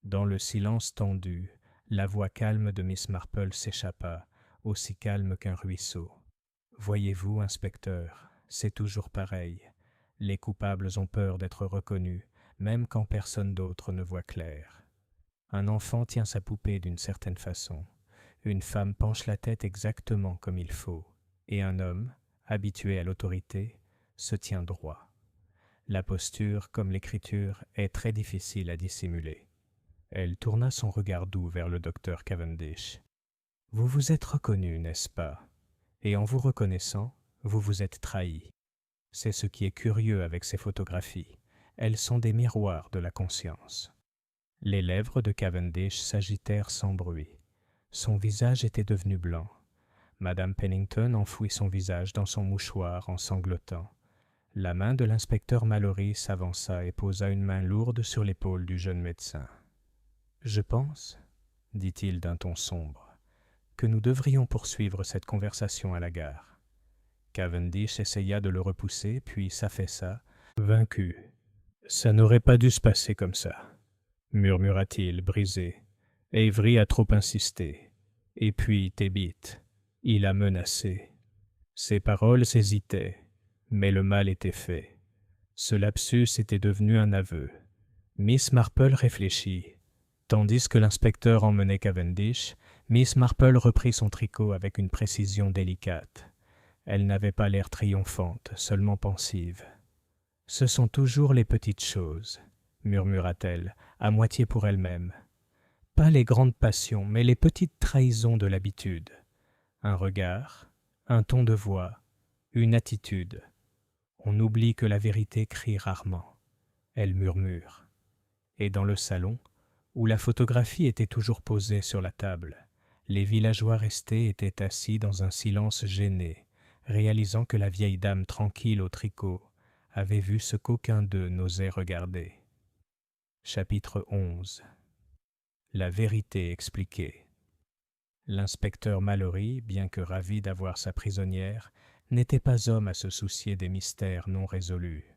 [SPEAKER 1] Dans le silence tendu, la voix calme de Miss Marple s'échappa, aussi calme qu'un ruisseau. « Voyez-vous, inspecteur, c'est toujours pareil. Les coupables ont peur d'être reconnus, même quand personne d'autre ne voit clair. Un enfant tient sa poupée d'une certaine façon. Une femme penche la tête exactement comme il faut. Et un homme, habitué à l'autorité, se tient droit. La posture, comme l'écriture, est très difficile à dissimuler. » Elle tourna son regard doux vers le docteur Cavendish. « Vous vous êtes reconnu, n'est-ce pas? Et en vous reconnaissant, vous vous êtes trahi. C'est ce qui est curieux avec ces photographies. Elles sont des miroirs de la conscience. » Les lèvres de Cavendish s'agitèrent sans bruit. Son visage était devenu blanc. Madame Pennington enfouit son visage dans son mouchoir en sanglotant. La main de l'inspecteur Mallory s'avança et posa une main lourde sur l'épaule du jeune médecin. « Je pense, » dit-il d'un ton sombre, « que nous devrions poursuivre cette conversation à la gare. Cavendish essaya de le repousser, puis s'affaissa, vaincu. « Ça n'aurait pas dû se passer comme ça, » murmura-t-il, brisé. Avery a trop insisté. Et puis Tebbit, il a menacé. Ses paroles hésitaient, mais le mal était fait. Ce lapsus était devenu un aveu. Miss Marple réfléchit. Tandis que l'inspecteur emmenait Cavendish, Miss Marple reprit son tricot avec une précision délicate. Elle n'avait pas l'air triomphante, seulement pensive. « Ce sont toujours les petites choses, » murmura-t-elle, à moitié pour elle-même. « Pas les grandes passions, mais les petites trahisons de l'habitude. Un regard, un ton de voix, une attitude. On oublie que la vérité crie rarement. Elle murmure. » Et dans le salon, où la photographie était toujours posée sur la table, les villageois restés étaient assis dans un silence gêné, réalisant que la vieille dame tranquille au tricot avait vu ce qu'aucun d'eux n'osait regarder. Chapitre 11. La vérité expliquée. L'inspecteur Mallory, bien que ravi d'avoir sa prisonnière, n'était pas homme à se soucier des mystères non résolus.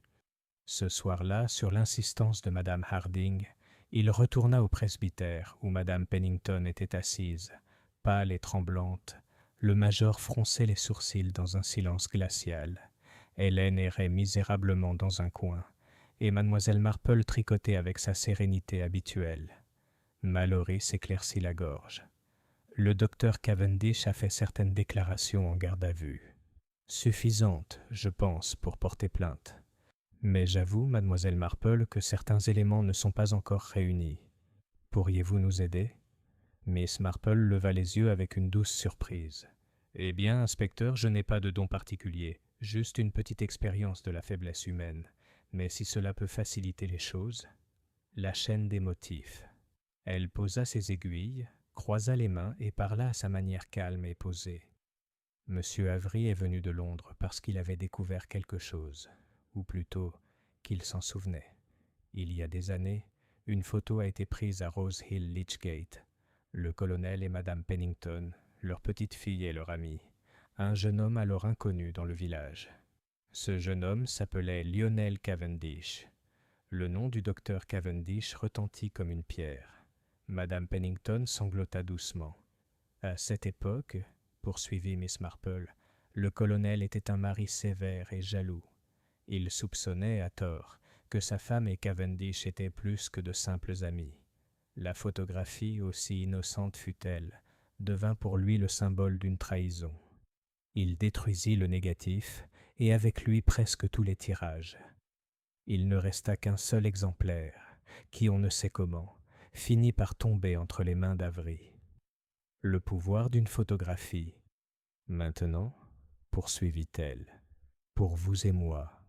[SPEAKER 1] Ce soir-là, sur l'insistance de Madame Harding, il retourna au presbytère où Madame Pennington était assise, pâle et tremblante. Le major fronçait les sourcils dans un silence glacial. Hélène errait misérablement dans un coin, et Mademoiselle Marple tricotait avec sa sérénité habituelle. Mallory s'éclaircit la gorge. Le docteur Cavendish a fait certaines déclarations en garde à vue. Suffisantes, je pense, pour porter plainte. Mais j'avoue, Mademoiselle Marple, que certains éléments ne sont pas encore réunis. Pourriez-vous nous aider ? Miss Marple leva les yeux avec une douce surprise. « Eh bien, inspecteur, je n'ai pas de don particulier, juste une petite expérience de la faiblesse humaine. Mais si cela peut faciliter les choses... » La chaîne des motifs. Elle posa ses aiguilles, croisa les mains et parla à sa manière calme et posée. « Monsieur Avery est venu de Londres parce qu'il avait découvert quelque chose, ou plutôt qu'il s'en souvenait. Il y a des années, une photo a été prise à Rose Hill Lychgate. Le colonel et Madame Pennington, leur petite fille et leur ami, un jeune homme alors inconnu dans le village. Ce jeune homme s'appelait Lionel Cavendish. Le nom du docteur Cavendish retentit comme une pierre. Madame Pennington sanglota doucement. À cette époque, poursuivit Miss Marple, le colonel était un mari sévère et jaloux. Il soupçonnait, à tort, que sa femme et Cavendish étaient plus que de simples amis. La photographie, aussi innocente fût-elle, devint pour lui le symbole d'une trahison. Il détruisit le négatif, et avec lui presque tous les tirages. Il ne resta qu'un seul exemplaire, qui, on ne sait comment, finit par tomber entre les mains d'Avery. Le pouvoir d'une photographie. Maintenant, poursuivit-elle, pour vous et moi,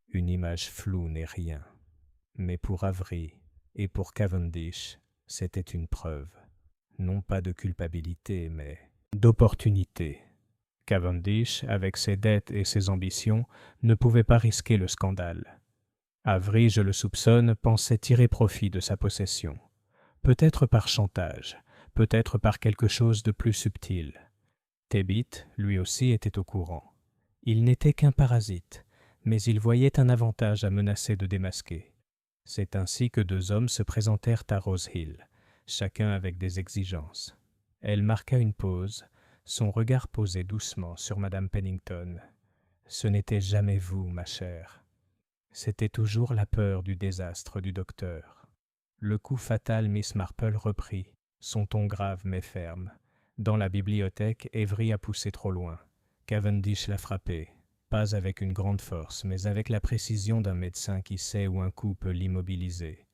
[SPEAKER 1] une image floue n'est rien. Mais pour Avery et pour Cavendish, c'était une preuve, non pas de culpabilité, mais d'opportunité. Cavendish, avec ses dettes et ses ambitions, ne pouvait pas risquer le scandale. Avery, je le soupçonne, pensait tirer profit de sa possession. Peut-être par chantage, peut-être par quelque chose de plus subtil. Tebbit, lui aussi, était au courant. Il n'était qu'un parasite, mais il voyait un avantage à menacer de démasquer. C'est ainsi que deux hommes se présentèrent à Rose Hill, chacun avec des exigences. Elle marqua une pause, son regard posé doucement sur Madame Pennington. « Ce n'était jamais vous, ma chère. » C'était toujours la peur du désastre du docteur. Le coup fatal, Miss Marple reprit, son ton grave mais ferme. Dans la bibliothèque, Avery a poussé trop loin. Cavendish l'a frappé, pas avec une grande force, mais avec la précision d'un médecin qui sait où un coup peut l'immobiliser.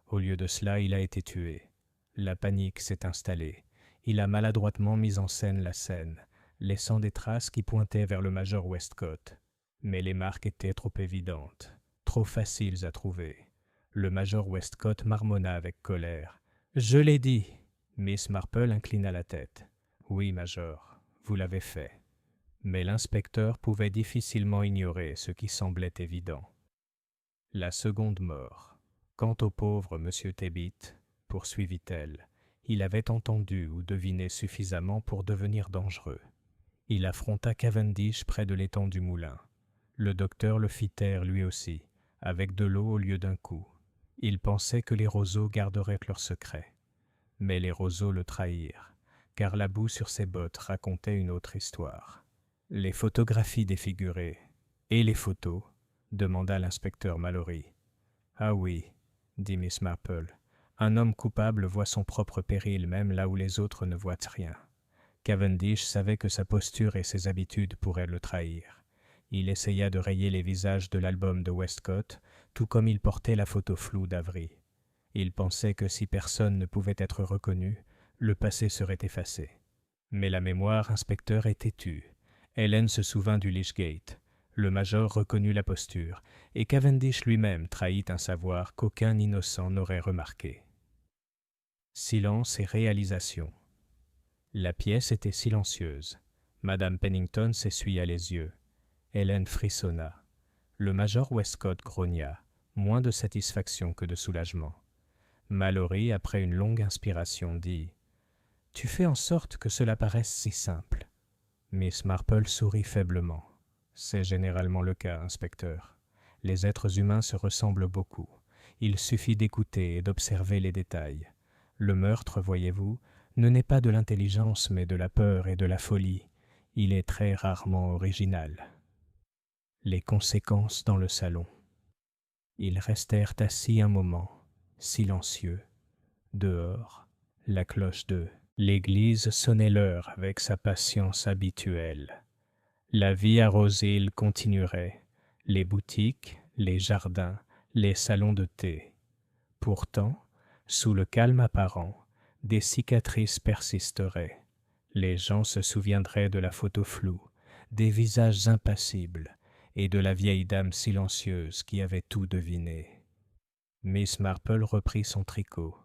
[SPEAKER 1] Au lieu de cela, il a été tué. La panique s'est installée. Il a maladroitement mis en scène la scène, laissant des traces qui pointaient vers le major Westcott. Mais les marques étaient trop évidentes, trop faciles à trouver. Le major Westcott marmonna avec colère. « Je l'ai dit !» Miss Marple inclina la tête. « Oui, major, vous l'avez fait. » Mais l'inspecteur pouvait difficilement ignorer ce qui semblait évident. La seconde mort. Quant au pauvre monsieur Tebbit, poursuivit-elle, il avait entendu ou deviné suffisamment pour devenir dangereux. Il affronta Cavendish près de l'étang du moulin. Le docteur le fit taire lui aussi, avec de l'eau au lieu d'un coup. Il pensait que les roseaux garderaient leur secret. Mais les roseaux le trahirent, car la boue sur ses bottes racontait une autre histoire. Les photographies défigurées. Et les photos ? Demanda l'inspecteur Mallory. Ah oui, dit Miss Marple. Un homme coupable voit son propre péril même là où les autres ne voient rien. Cavendish savait que sa posture et ses habitudes pourraient le trahir. Il essaya de rayer les visages de l'album de Westcott, tout comme il portait la photo floue d'Avery. Il pensait que si personne ne pouvait être reconnu, le passé serait effacé. Mais la mémoire, inspecteur, est têtue. Hélène se souvint du Lychgate. Le major reconnut la posture, et Cavendish lui-même trahit un savoir qu'aucun innocent n'aurait remarqué. Silence et réalisation. La pièce était silencieuse. Madame Pennington s'essuya les yeux. Hélène frissonna. Le major Westcott grogna, moins de satisfaction que de soulagement. Mallory, après une longue inspiration, dit « Tu fais en sorte que cela paraisse si simple. » Miss Marple sourit faiblement. « C'est généralement le cas, inspecteur. Les êtres humains se ressemblent beaucoup. Il suffit d'écouter et d'observer les détails. Le meurtre, voyez-vous, ne naît pas de l'intelligence mais de la peur et de la folie. Il est très rarement original. » Les conséquences dans le salon. Ils restèrent assis un moment, silencieux. Dehors, la cloche de l'église sonnait l'heure avec sa patience habituelle. La vie à Rose Hill continuerait, les boutiques, les jardins, les salons de thé. Pourtant, sous le calme apparent, des cicatrices persisteraient. Les gens se souviendraient de la photo floue, des visages impassibles et de la vieille dame silencieuse qui avait tout deviné. Miss Marple reprit son tricot.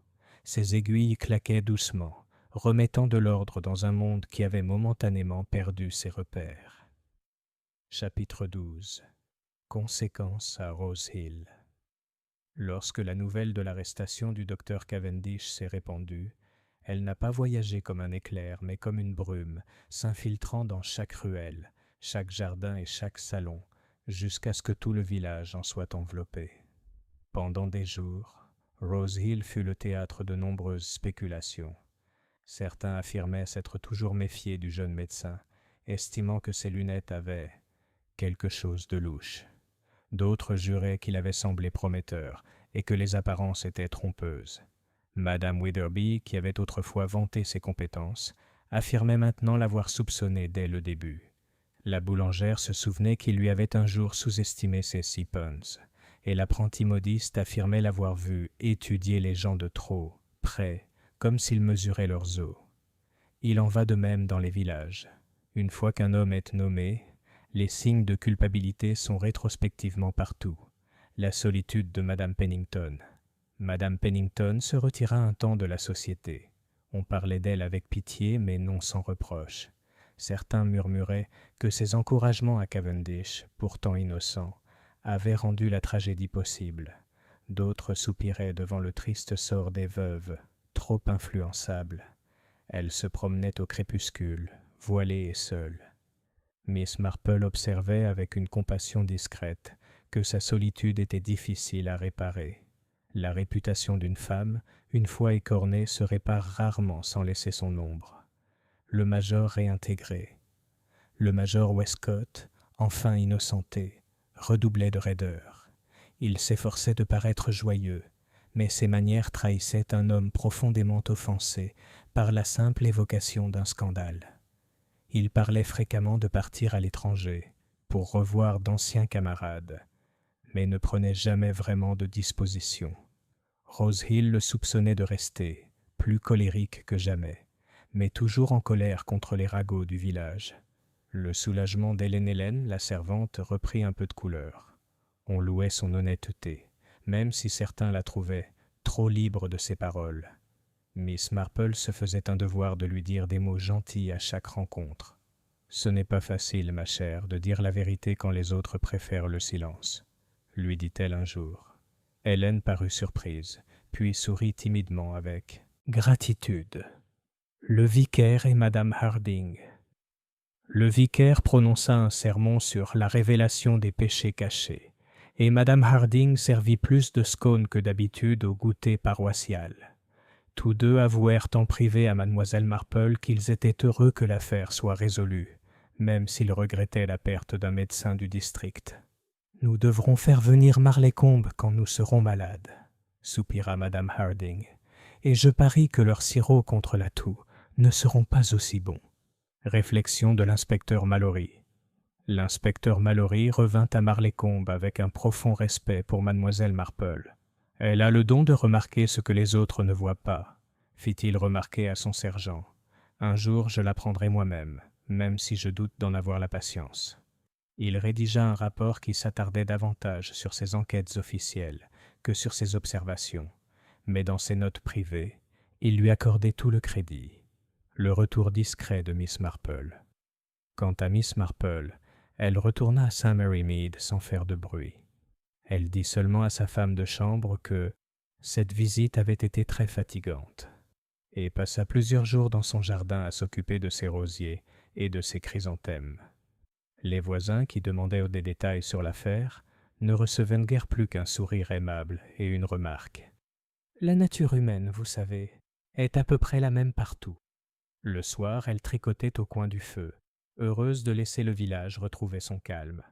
[SPEAKER 1] Ses aiguilles claquaient doucement, remettant de l'ordre dans un monde qui avait momentanément perdu ses repères. Chapitre 12. Conséquences à Rose Hill. Lorsque la nouvelle de l'arrestation du docteur Cavendish s'est répandue, elle n'a pas voyagé comme un éclair, mais comme une brume, s'infiltrant dans chaque ruelle, chaque jardin et chaque salon, jusqu'à ce que tout le village en soit enveloppé. Pendant des jours, Rose Hill fut le théâtre de nombreuses spéculations. Certains affirmaient s'être toujours méfiés du jeune médecin, estimant que ses lunettes avaient quelque chose de louche. D'autres juraient qu'il avait semblé prometteur et que les apparences étaient trompeuses. Madame Witherby, qui avait autrefois vanté ses compétences, affirmait maintenant l'avoir soupçonné dès le début. La boulangère se souvenait qu'il lui avait un jour sous-estimé ses 6 punts, et l'apprenti modiste affirmait l'avoir vu étudier les gens de trop, près, comme s'il mesurait leurs os. Il en va de même dans les villages. Une fois qu'un homme est nommé, les signes de culpabilité sont rétrospectivement partout. La solitude de Madame Pennington. Madame Pennington se retira un temps de la société. On parlait d'elle avec pitié, mais non sans reproche. Certains murmuraient que ses encouragements à Cavendish, pourtant innocent, avaient rendu la tragédie possible. D'autres soupiraient devant le triste sort des veuves, trop influençables. Elle se promenait au crépuscule, voilée et seule. Miss Marple observait avec une compassion discrète que sa solitude était difficile à réparer. La réputation d'une femme, une fois écornée, se répare rarement sans laisser son ombre. Le major réintégré. Le major Westcott, enfin innocenté, redoublait de raideur. Il s'efforçait de paraître joyeux, mais ses manières trahissaient un homme profondément offensé par la simple évocation d'un scandale. Il parlait fréquemment de partir à l'étranger, pour revoir d'anciens camarades, mais ne prenait jamais vraiment de disposition. Rose Hill le soupçonnait de rester, plus colérique que jamais, mais toujours en colère contre les ragots du village. Le soulagement d'Hélène Hélène, la servante, reprit un peu de couleur. On louait son honnêteté, même si certains la trouvaient trop libre de ses paroles. Miss Marple se faisait un devoir de lui dire des mots gentils à chaque rencontre. « Ce n'est pas facile, ma chère, de dire la vérité quand les autres préfèrent le silence, » lui dit-elle un jour. Hélène parut surprise, puis sourit timidement avec « gratitude. » Le vicaire et Madame Harding. Le vicaire prononça un sermon sur la révélation des péchés cachés, et Madame Harding servit plus de scones que d'habitude au goûter paroissial. Tous deux avouèrent en privé à mademoiselle Marple qu'ils étaient heureux que l'affaire soit résolue, même s'ils regrettaient la perte d'un médecin du district. « Nous devrons faire venir Marleycombe quand nous serons malades, » soupira Madame Harding, « et je parie que leurs sirops contre la toux ne seront pas aussi bons. » Réflexion de l'inspecteur Mallory. L'inspecteur Mallory revint à Marleycombe avec un profond respect pour mademoiselle Marple. « Elle a le don de remarquer ce que les autres ne voient pas, » fit-il remarquer à son sergent. « Un jour, je l'apprendrai moi-même, même si je doute d'en avoir la patience. » Il rédigea un rapport qui s'attardait davantage sur ses enquêtes officielles que sur ses observations, mais dans ses notes privées, il lui accordait tout le crédit. Le retour discret de Miss Marple. Quant à Miss Marple, elle retourna à St. Mary Mead sans faire de bruit. Elle dit seulement à sa femme de chambre que cette visite avait été très fatigante, et passa plusieurs jours dans son jardin à s'occuper de ses rosiers et de ses chrysanthèmes. Les voisins, qui demandaient des détails sur l'affaire, ne recevaient guère plus qu'un sourire aimable et une remarque. « La nature humaine, vous savez, est à peu près la même partout. » Le soir, elle tricotait au coin du feu, heureuse de laisser le village retrouver son calme.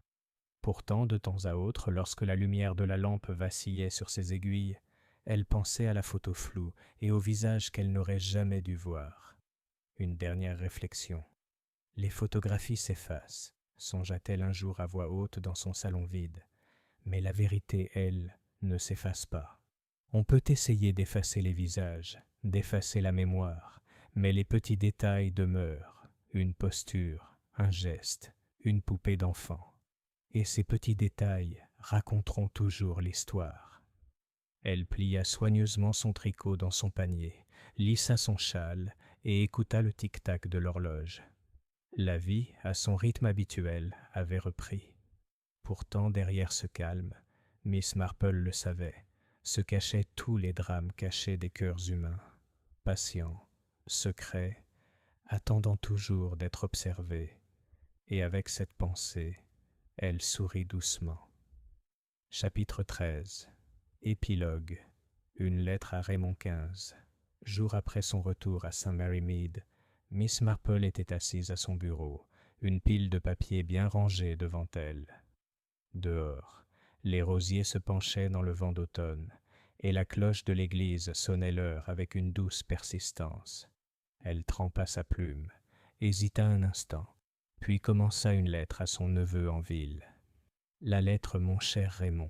[SPEAKER 1] Pourtant, de temps à autre, lorsque la lumière de la lampe vacillait sur ses aiguilles, elle pensait à la photo floue et au visage qu'elle n'aurait jamais dû voir. Une dernière réflexion. Les photographies s'effacent, songea-t-elle un jour à voix haute dans son salon vide. Mais la vérité, elle, ne s'efface pas. On peut essayer d'effacer les visages, d'effacer la mémoire, mais les petits détails demeurent, une posture, un geste, une poupée d'enfant. Et ces petits détails raconteront toujours l'histoire. Elle plia soigneusement son tricot dans son panier, lissa son châle et écouta le tic-tac de l'horloge. La vie, à son rythme habituel, avait repris. Pourtant, derrière ce calme, Miss Marple le savait, se cachaient tous les drames cachés des cœurs humains, patients, secrets, attendant toujours d'être observés. Et avec cette pensée, elle sourit doucement. Chapitre 13. Épilogue. Une lettre à Raymond XV. Jour après son retour à St. Mary Mead, Miss Marple était assise à son bureau, une pile de papiers bien rangée devant elle. Dehors, les rosiers se penchaient dans le vent d'automne, et la cloche de l'église sonnait l'heure avec une douce persistance. Elle trempa sa plume, hésita un instant, puis commença une lettre à son neveu en ville. La lettre, mon cher Raymond.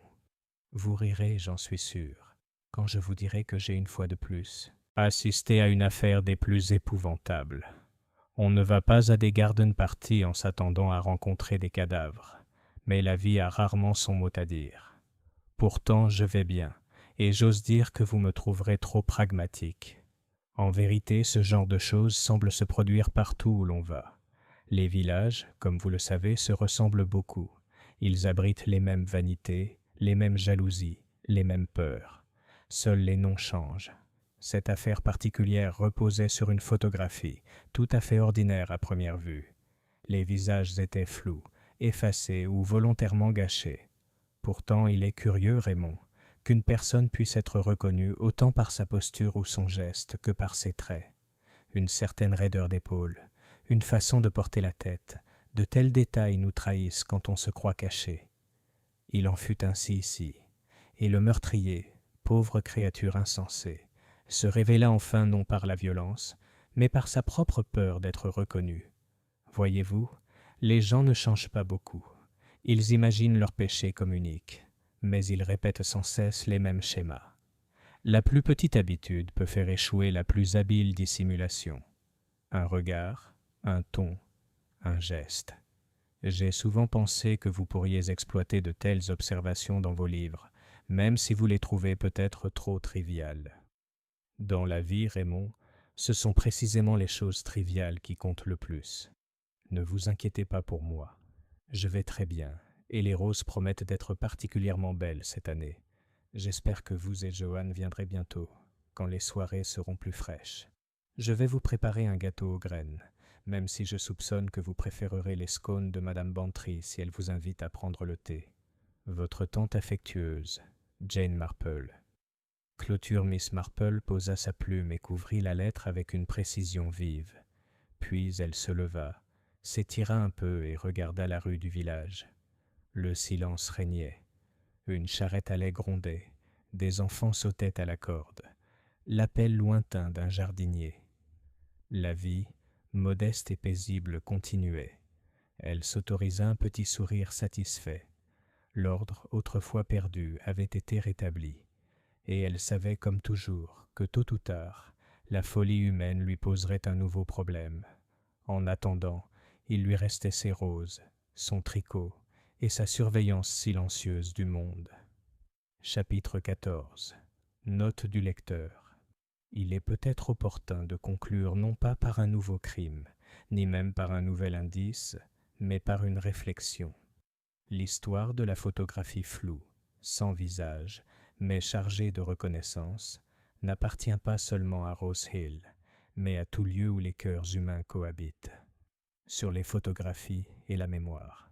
[SPEAKER 1] Vous rirez, j'en suis sûr, quand je vous dirai que j'ai une fois de plus assisté à une affaire des plus épouvantables. On ne va pas à des garden parties en s'attendant à rencontrer des cadavres, mais la vie a rarement son mot à dire. Pourtant, je vais bien, et j'ose dire que vous me trouverez trop pragmatique. En vérité, ce genre de choses semble se produire partout où l'on va. Les villages, comme vous le savez, se ressemblent beaucoup. Ils abritent les mêmes vanités, les mêmes jalousies, les mêmes peurs. Seuls les noms changent. Cette affaire particulière reposait sur une photographie, tout à fait ordinaire à première vue. Les visages étaient flous, effacés ou volontairement gâchés. Pourtant, il est curieux, Raymond, qu'une personne puisse être reconnue autant par sa posture ou son geste que par ses traits. Une certaine raideur d'épaule, une façon de porter la tête, de tels détails nous trahissent quand on se croit caché. Il en fut ainsi ici, et le meurtrier, pauvre créature insensée, se révéla enfin non par la violence, mais par sa propre peur d'être reconnu. Voyez-vous, les gens ne changent pas beaucoup. Ils imaginent leur péché comme unique, mais ils répètent sans cesse les mêmes schémas. La plus petite habitude peut faire échouer la plus habile dissimulation. Un regard, un ton, un geste. J'ai souvent pensé que vous pourriez exploiter de telles observations dans vos livres, même si vous les trouvez peut-être trop triviales. Dans la vie, Raymond, ce sont précisément les choses triviales qui comptent le plus. Ne vous inquiétez pas pour moi. Je vais très bien, et les roses promettent d'être particulièrement belles cette année. J'espère que vous et Joanne viendrez bientôt, quand les soirées seront plus fraîches. Je vais vous préparer un gâteau aux graines, même si je soupçonne que vous préférerez les scones de Madame Bantry si elle vous invite à prendre le thé. Votre tante affectueuse, Jane Marple. Clôture Miss Marple posa sa plume et couvrit la lettre avec une précision vive. Puis elle se leva, s'étira un peu et regarda la rue du village. Le silence régnait. Une charrette allait gronder, des enfants sautaient à la corde. L'appel lointain d'un jardinier. La vie, modeste et paisible, continuait. Elle s'autorisa un petit sourire satisfait. L'ordre, autrefois perdu, avait été rétabli. Et elle savait comme toujours que tôt ou tard, la folie humaine lui poserait un nouveau problème. En attendant, il lui restait ses roses, son tricot et sa surveillance silencieuse du monde. Chapitre 14. Note du lecteur. Il est peut-être opportun de conclure non pas par un nouveau crime, ni même par un nouvel indice, mais par une réflexion. L'histoire de la photographie floue, sans visage, mais chargée de reconnaissance, n'appartient pas seulement à Rose Hill, mais à tout lieu où les cœurs humains cohabitent. Sur les photographies et la mémoire.